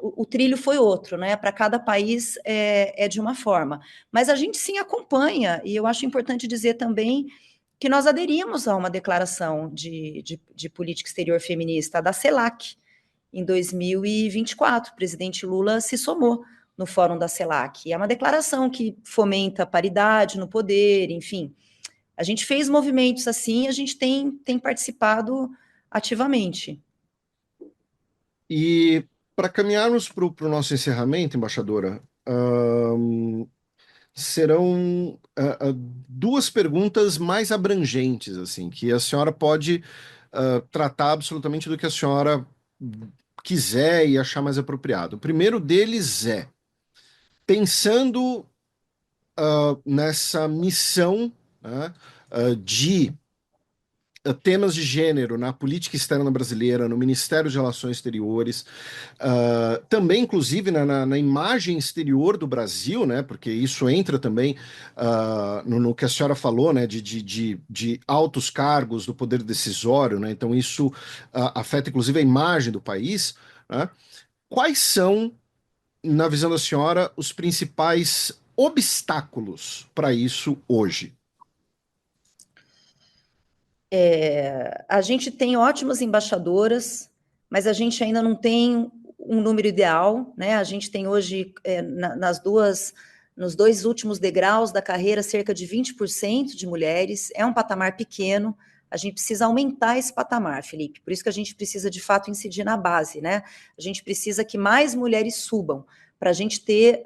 o trilho foi outro, né? Para cada país é de uma forma. Mas a gente sim acompanha, e eu acho importante dizer também que nós aderimos a uma declaração de política exterior feminista, da CELAC, em 2024. O presidente Lula se somou no fórum da CELAC. É uma declaração que fomenta a paridade no poder, enfim. A gente fez movimentos assim, a gente tem participado ativamente. E para caminharmos para o nosso encerramento, embaixadora, serão duas perguntas mais abrangentes, assim, que a senhora pode tratar absolutamente do que a senhora quiser e achar mais apropriado. O primeiro deles é, pensando nessa missão, né, de temas de gênero na política externa brasileira, no Ministério de Relações Exteriores, também, inclusive, na imagem exterior do Brasil, né, porque isso entra também no que a senhora falou, né, de altos cargos do poder decisório, né, então isso afeta, inclusive, a imagem do país, né? Quais são, na visão da senhora, os principais obstáculos para isso hoje? A gente tem ótimas embaixadoras, mas a gente ainda não tem um número ideal, né? A gente tem hoje, nos dois últimos degraus da carreira, cerca de 20% de mulheres. É um patamar pequeno. A gente precisa aumentar esse patamar, Felipe. Por isso que a gente precisa, de fato, incidir na base, né? A gente precisa que mais mulheres subam, para a gente ter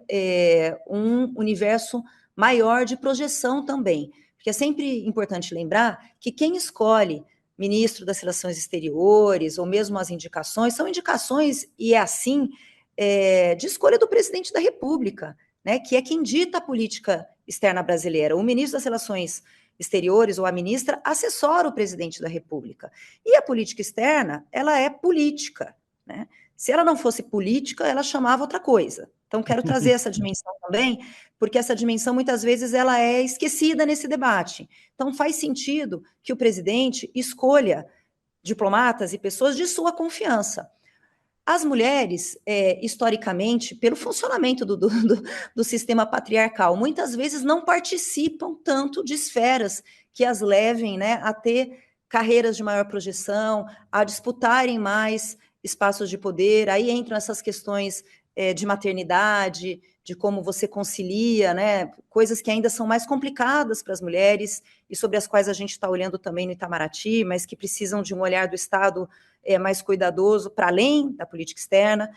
um universo maior de projeção também. Porque é sempre importante lembrar que quem escolhe ministro das Relações Exteriores, ou mesmo as indicações, são indicações, e é assim, de escolha do presidente da República, né, que é quem dita a política externa brasileira. O ministro das Relações Exteriores, ou a ministra, assessora o presidente da República. E a política externa, ela é política, né? Se ela não fosse política, ela chamava outra coisa. Então, quero trazer essa dimensão também, porque essa dimensão, muitas vezes, ela é esquecida nesse debate. Então, faz sentido que o presidente escolha diplomatas e pessoas de sua confiança. As mulheres, historicamente, pelo funcionamento do sistema patriarcal, muitas vezes não participam tanto de esferas que as levem, né, a ter carreiras de maior projeção, a disputarem mais espaços de poder. Aí entram essas questões de maternidade, de como você concilia, né, coisas que ainda são mais complicadas para as mulheres e sobre as quais a gente está olhando também no Itamaraty, mas que precisam de um olhar do Estado mais cuidadoso para além da política externa.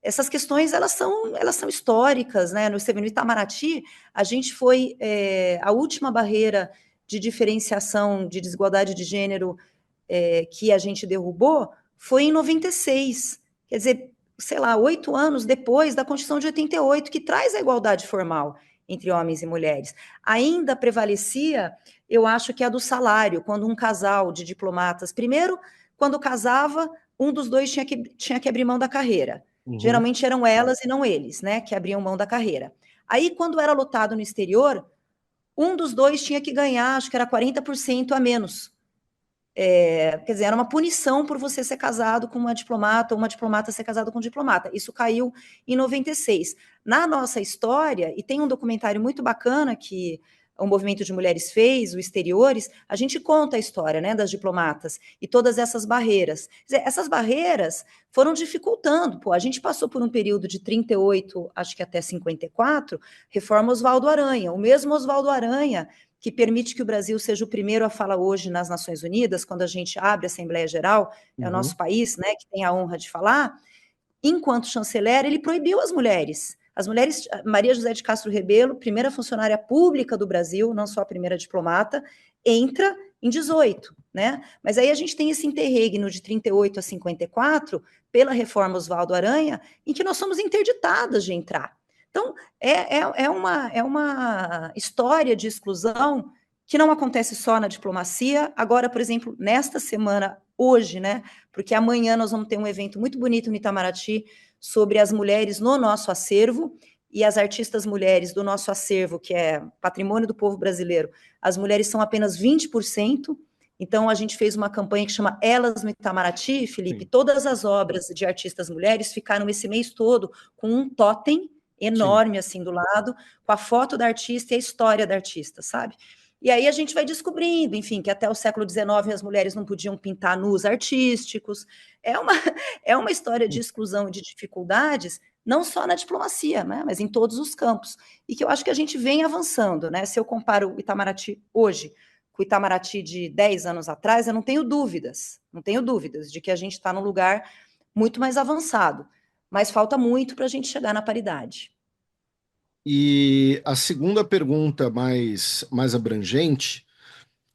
Essas questões, elas são históricas, né? No Itamaraty, a gente foi a última barreira de diferenciação, de desigualdade de gênero que a gente derrubou foi em 96, quer dizer, sei lá, 8 anos depois da Constituição de 88, que traz a igualdade formal entre homens e mulheres. Ainda prevalecia, eu acho que a do salário, quando um casal de diplomatas, primeiro, quando casava, um dos dois tinha que abrir mão da carreira. Uhum. Geralmente eram elas e não eles, né, que abriam mão da carreira. Aí, quando era lotado no exterior, um dos dois tinha que ganhar, acho que era 40% a menos. Quer dizer, era uma punição por você ser casado com uma diplomata, ou uma diplomata ser casado com um diplomata. Isso caiu em 96. Na nossa história, e tem um documentário muito bacana que o Movimento de Mulheres fez, o Exteriores, a gente conta a história, né, das diplomatas e todas essas barreiras. Quer dizer, essas barreiras foram dificultando. Pô, a gente passou por um período de 38, acho que até 54, reforma Oswaldo Aranha. O mesmo Oswaldo Aranha que permite que o Brasil seja o primeiro a falar hoje nas Nações Unidas, quando a gente abre a Assembleia Geral, é o nosso país, né, que tem a honra de falar. Enquanto chanceler, ele proibiu as mulheres. As mulheres, Maria José de Castro Rebelo, primeira funcionária pública do Brasil, não só a primeira diplomata, entra em 18, né? Mas aí a gente tem esse interregno de 38 a 54, pela reforma Oswaldo Aranha, em que nós somos interditadas de entrar. Então, é uma história de exclusão que não acontece só na diplomacia. Agora, por exemplo, nesta semana, hoje, né? Porque amanhã nós vamos ter um evento muito bonito no Itamaraty sobre as mulheres no nosso acervo, e as artistas mulheres do nosso acervo, que é patrimônio do povo brasileiro, as mulheres são apenas 20%. Então, a gente fez uma campanha que chama Elas no Itamaraty, Felipe. Sim. Todas as obras de artistas mulheres ficaram esse mês todo com um totem enorme, sim, assim, do lado, com a foto da artista e a história da artista, sabe? E aí a gente vai descobrindo, enfim, que até o século XIX as mulheres não podiam pintar nus artísticos. É uma história de exclusão e de dificuldades, não só na diplomacia, né, mas em todos os campos. E que eu acho que a gente vem avançando, né? Se eu comparo o Itamaraty hoje com o Itamaraty de 10 anos atrás, eu não tenho dúvidas de que a gente está num lugar muito mais avançado. Mas falta muito para a gente chegar na paridade. E a segunda pergunta mais abrangente,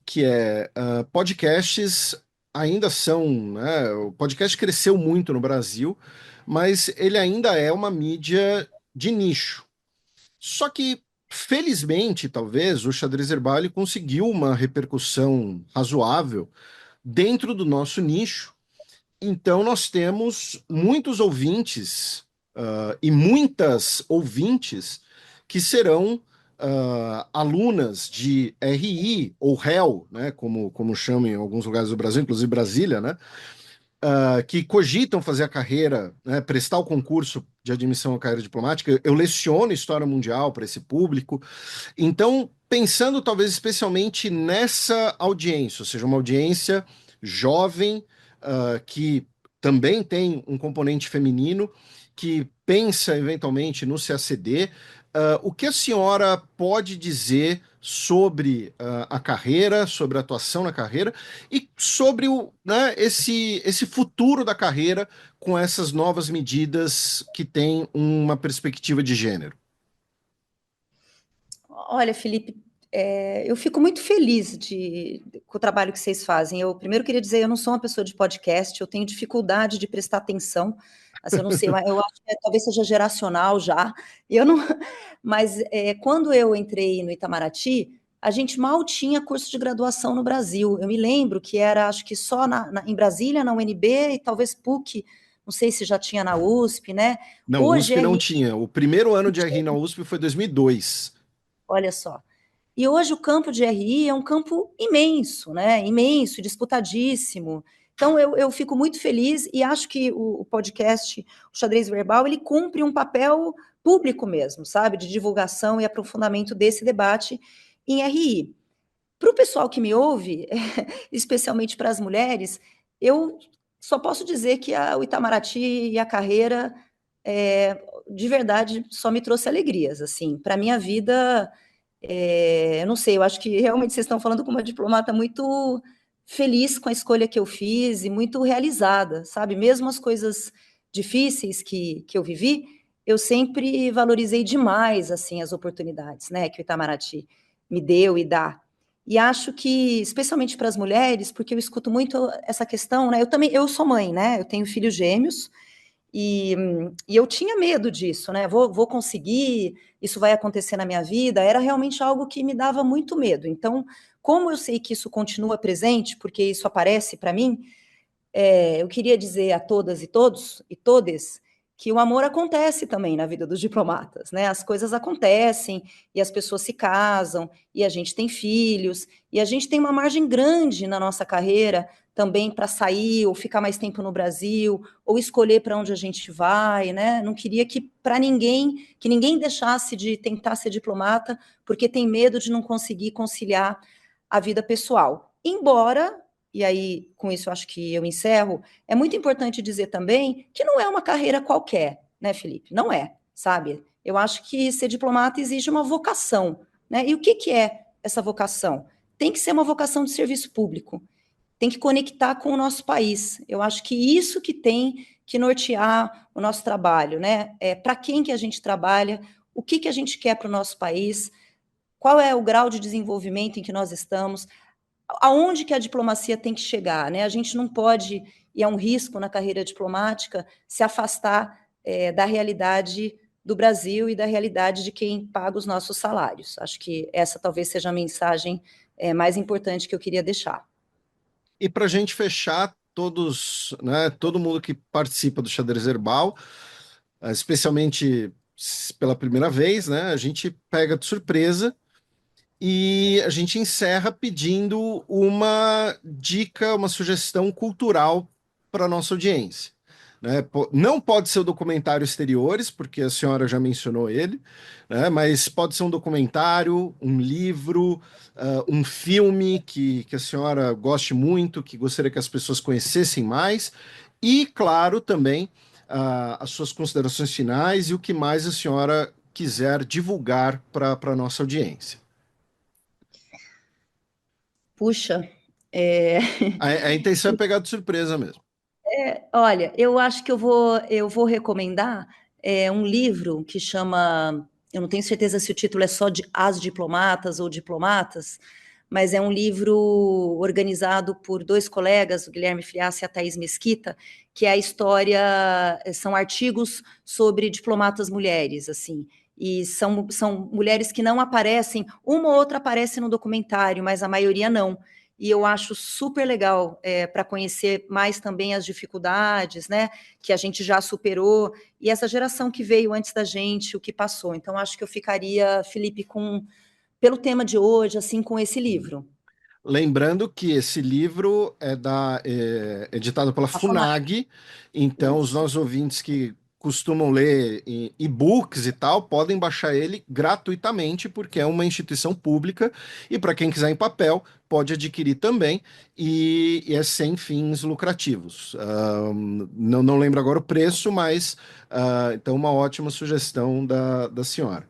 que é, podcasts ainda são, né, o podcast cresceu muito no Brasil, mas ele ainda é uma mídia de nicho. Só que, felizmente, talvez, o Xadrez Herbal ele conseguiu uma repercussão razoável dentro do nosso nicho. Então, nós temos muitos ouvintes e muitas ouvintes que serão alunas de RI ou REL, né, como chamam em alguns lugares do Brasil, inclusive Brasília, né, que cogitam fazer a carreira, né, prestar o concurso de admissão à carreira diplomática. Eu leciono História Mundial para esse público. Então, pensando talvez especialmente nessa audiência, ou seja, uma audiência jovem, que também tem um componente feminino, que pensa eventualmente no CACD, o que a senhora pode dizer sobre a carreira, sobre a atuação na carreira e sobre esse futuro da carreira com essas novas medidas que têm uma perspectiva de gênero? Olha, Felipe, eu fico muito feliz com o trabalho que vocês fazem. Eu primeiro queria dizer, eu não sou uma pessoa de podcast, eu tenho dificuldade de prestar atenção. Assim, eu não sei, mas eu acho que talvez seja geracional já. Eu não, mas quando eu entrei no Itamaraty, a gente mal tinha curso de graduação no Brasil. Eu me lembro que era, acho que só em Brasília, na UNB e talvez PUC. Não sei se já tinha na USP, né? Não, USP não tinha. O primeiro ano de RI na USP foi 2002. Olha só. E hoje o campo de RI é um campo imenso, né? Imenso, disputadíssimo. Então, eu fico muito feliz e acho que o podcast, o Xadrez Verbal, ele cumpre um papel público mesmo, sabe? De divulgação e aprofundamento desse debate em RI. Para o pessoal que me ouve, especialmente para as mulheres, eu só posso dizer que o Itamaraty e a carreira, de verdade, só me trouxe alegrias, assim. Para a minha vida, eu não sei, eu acho que realmente vocês estão falando com uma diplomata muito feliz com a escolha que eu fiz e muito realizada, sabe? Mesmo as coisas difíceis que eu vivi, eu sempre valorizei demais, assim, as oportunidades, né, que o Itamaraty me deu e dá. E acho que, especialmente para as mulheres, porque eu escuto muito essa questão, né? Eu sou mãe, né? Eu tenho filhos gêmeos, e eu tinha medo disso, né? Vou conseguir, isso vai acontecer na minha vida. Era realmente algo que me dava muito medo. Então, como eu sei que isso continua presente, porque isso aparece para mim, eu queria dizer a todas e todos e todes que o amor acontece também na vida dos diplomatas, né? As coisas acontecem e as pessoas se casam e a gente tem filhos e a gente tem uma margem grande na nossa carreira também para sair ou ficar mais tempo no Brasil ou escolher para onde a gente vai, né? Não queria que ninguém deixasse de tentar ser diplomata porque tem medo de não conseguir conciliar a vida pessoal. Embora, e aí com isso eu acho que eu encerro, é muito importante dizer também que não é uma carreira qualquer, né, Felipe? Não é, sabe? Eu acho que ser diplomata exige uma vocação, né? E o que é essa vocação? Tem que ser uma vocação de serviço público, tem que conectar com o nosso país. Eu acho que isso que tem que nortear o nosso trabalho, né? Para quem que a gente trabalha, o que a gente quer para o nosso país, qual é o grau de desenvolvimento em que nós estamos, aonde que a diplomacia tem que chegar, né? A gente não pode, e é um risco na carreira diplomática, se afastar da realidade do Brasil e da realidade de quem paga os nossos salários. Acho que essa talvez seja a mensagem mais importante que eu queria deixar. E para a gente fechar, todos, né, todo mundo que participa do Xadrez Herbal, especialmente pela primeira vez, né, a gente pega de surpresa e a gente encerra pedindo uma dica, uma sugestão cultural para a nossa audiência. Né? Não pode ser o documentário Exteriores, porque a senhora já mencionou ele, né? Mas pode ser um documentário, um livro, um filme que a senhora goste muito, que gostaria que as pessoas conhecessem mais, e, claro, também as suas considerações finais e o que mais a senhora quiser divulgar para a nossa audiência. Puxa, A intenção é pegar de surpresa mesmo. olha, eu acho que eu vou recomendar um livro que chama, eu não tenho certeza se o título é só de As Diplomatas ou Diplomatas, mas é um livro organizado por dois colegas, o Guilherme Friassi e a Thaís Mesquita, que é a história, são artigos sobre diplomatas mulheres, assim, e são mulheres que não aparecem, uma ou outra aparece no documentário, mas a maioria não. E eu acho super legal para conhecer mais também as dificuldades, né, que a gente já superou, e essa geração que veio antes da gente, o que passou. Então, acho que eu ficaria, Felipe, pelo tema de hoje, assim, com esse livro. Lembrando que esse livro editado pela FUNAG, então os nossos ouvintes que costumam ler e-books e tal, podem baixar ele gratuitamente, porque é uma instituição pública, e para quem quiser em papel, pode adquirir também, e é sem fins lucrativos. Não lembro agora o preço, mas então uma ótima sugestão da senhora.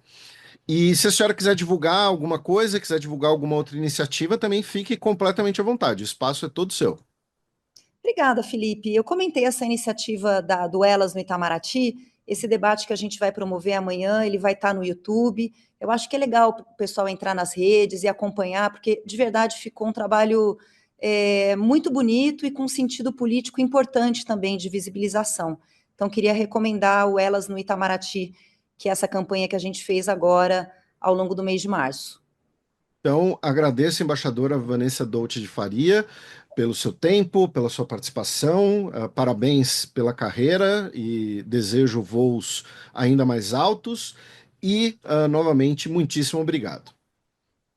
E se a senhora quiser divulgar alguma coisa, quiser divulgar alguma outra iniciativa, também fique completamente à vontade. O espaço é todo seu. Obrigada, Felipe. Eu comentei essa iniciativa do Elas no Itamaraty, esse debate que a gente vai promover amanhã, ele vai estar no YouTube. Eu acho que é legal o pessoal entrar nas redes e acompanhar, porque de verdade ficou um trabalho muito bonito e com um sentido político importante também de visibilização. Então, queria recomendar o Elas no Itamaraty, que é essa campanha que a gente fez agora ao longo do mês de março. Então, agradeço a embaixadora Vanessa Dolce de Faria pelo seu tempo, pela sua participação, parabéns pela carreira e desejo voos ainda mais altos e, novamente, muitíssimo obrigado.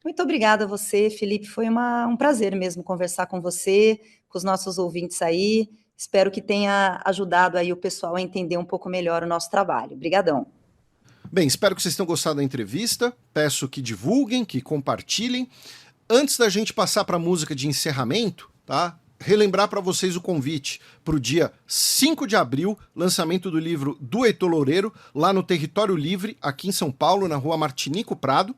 Muito obrigada a você, Felipe, foi um prazer mesmo conversar com você, com os nossos ouvintes aí, espero que tenha ajudado aí o pessoal a entender um pouco melhor o nosso trabalho. Obrigadão. Bem, espero que vocês tenham gostado da entrevista. Peço que divulguem, que compartilhem. Antes da gente passar para a música de encerramento, tá? Relembrar para vocês o convite para o dia 5 de abril, lançamento do livro do Heitor Loureiro, lá no Território Livre, aqui em São Paulo, na rua Martinico Prado.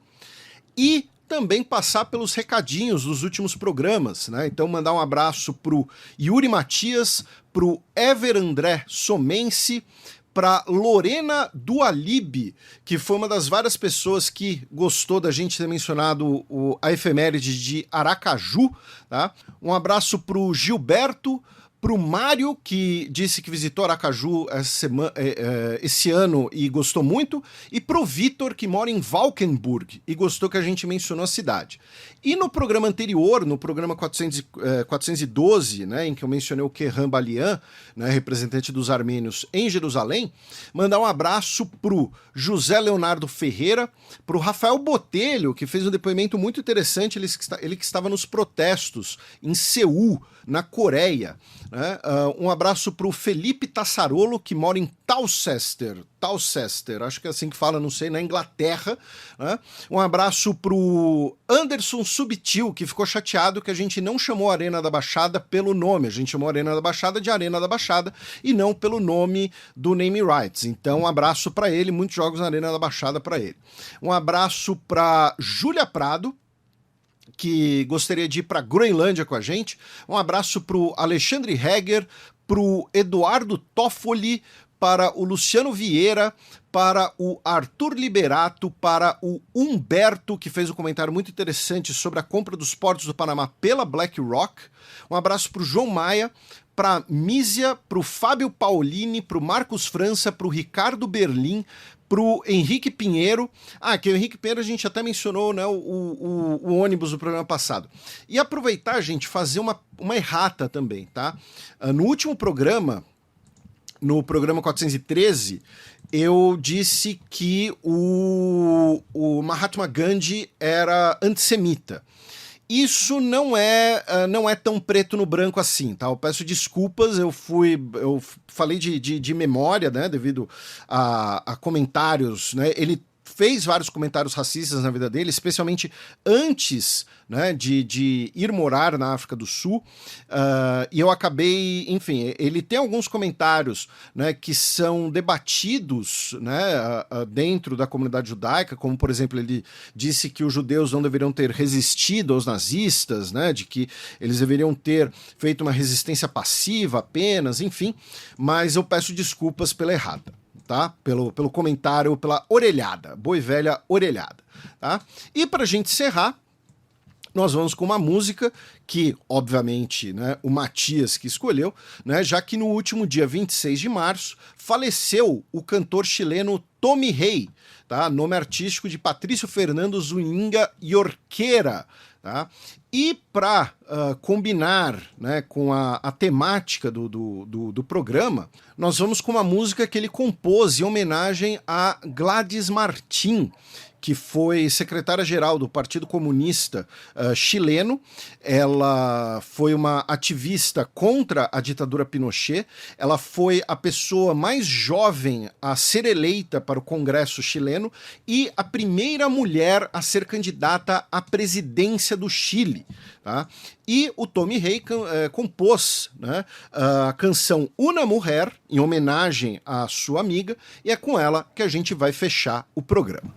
E também passar pelos recadinhos dos últimos programas, né? Então mandar um abraço pro Yuri Matias, pro Ever André Somense, para Lorena Dualib, que foi uma das várias pessoas que gostou da gente ter mencionado a efeméride de Aracaju, tá? Um abraço para o Gilberto, Pro Mário, que disse que visitou Aracaju esse ano e gostou muito, e pro Vitor, que mora em Valkenburg e gostou que a gente mencionou a cidade. E no programa anterior, no programa 412, né, em que eu mencionei o Kehran Balian, né, representante dos armênios em Jerusalém, mandar um abraço pro José Leonardo Ferreira, pro Rafael Botelho, que fez um depoimento muito interessante, ele que estava nos protestos em Seul, na Coreia. Né? Um abraço para o Felipe Tassarolo, que mora em Towcester, acho que é assim que fala, não sei, na Inglaterra. Né? Um abraço para o Anderson Subtil, que ficou chateado que a gente não chamou a Arena da Baixada pelo nome, a gente chamou a Arena da Baixada de Arena da Baixada e não pelo nome do Name Rights. Então, um abraço para ele, muitos jogos na Arena da Baixada para ele. Um abraço para Júlia Prado, que gostaria de ir para Groenlândia com a gente. Um abraço para o Alexandre Heger, para o Eduardo Toffoli, para o Luciano Vieira, para o Arthur Liberato, para o Humberto, que fez um comentário muito interessante sobre a compra dos portos do Panamá pela BlackRock. Um abraço para o João Maia, para a Mísia, para o Fábio Paulini, para o Marcos França, para o Ricardo Berlim, para o Henrique Pinheiro. Que o Henrique Pinheiro a gente até mencionou, né, o ônibus do programa passado. E aproveitar, gente, fazer uma errata também, tá? No último programa, no programa 413, eu disse que o Mahatma Gandhi era antissemita. Isso não é tão preto no branco assim, tá? Eu peço desculpas, eu falei de memória, né, devido a comentários, né? Ele fez vários comentários racistas na vida dele, especialmente antes, né, de ir morar na África do Sul, e eu acabei, enfim, ele tem alguns comentários, né, que são debatidos, né, dentro da comunidade judaica, como, por exemplo, ele disse que os judeus não deveriam ter resistido aos nazistas, né, de que eles deveriam ter feito uma resistência passiva apenas, enfim, mas eu peço desculpas pela errata. Tá? Pelo comentário, pela orelhada, boa e velha orelhada. Tá? E para a gente encerrar, nós vamos com uma música que, obviamente, né, o Matias que escolheu, né, já que no último dia 26 de março faleceu o cantor chileno Tommy Rey, tá? Nome artístico de Patrício Fernando Zuniga Yorquera. Tá? E para combinar, né, com a temática do programa, nós vamos com uma música que ele compôs em homenagem a Gladys Martín, que foi secretária-geral do Partido Comunista chileno. Ela foi uma ativista contra a ditadura Pinochet. Ela foi a pessoa mais jovem a ser eleita para o Congresso chileno e a primeira mulher a ser candidata à presidência do Chile. Tá? E o Tommy Rey compôs, né, a canção Una Mujer, em homenagem à sua amiga, e é com ela que a gente vai fechar o programa.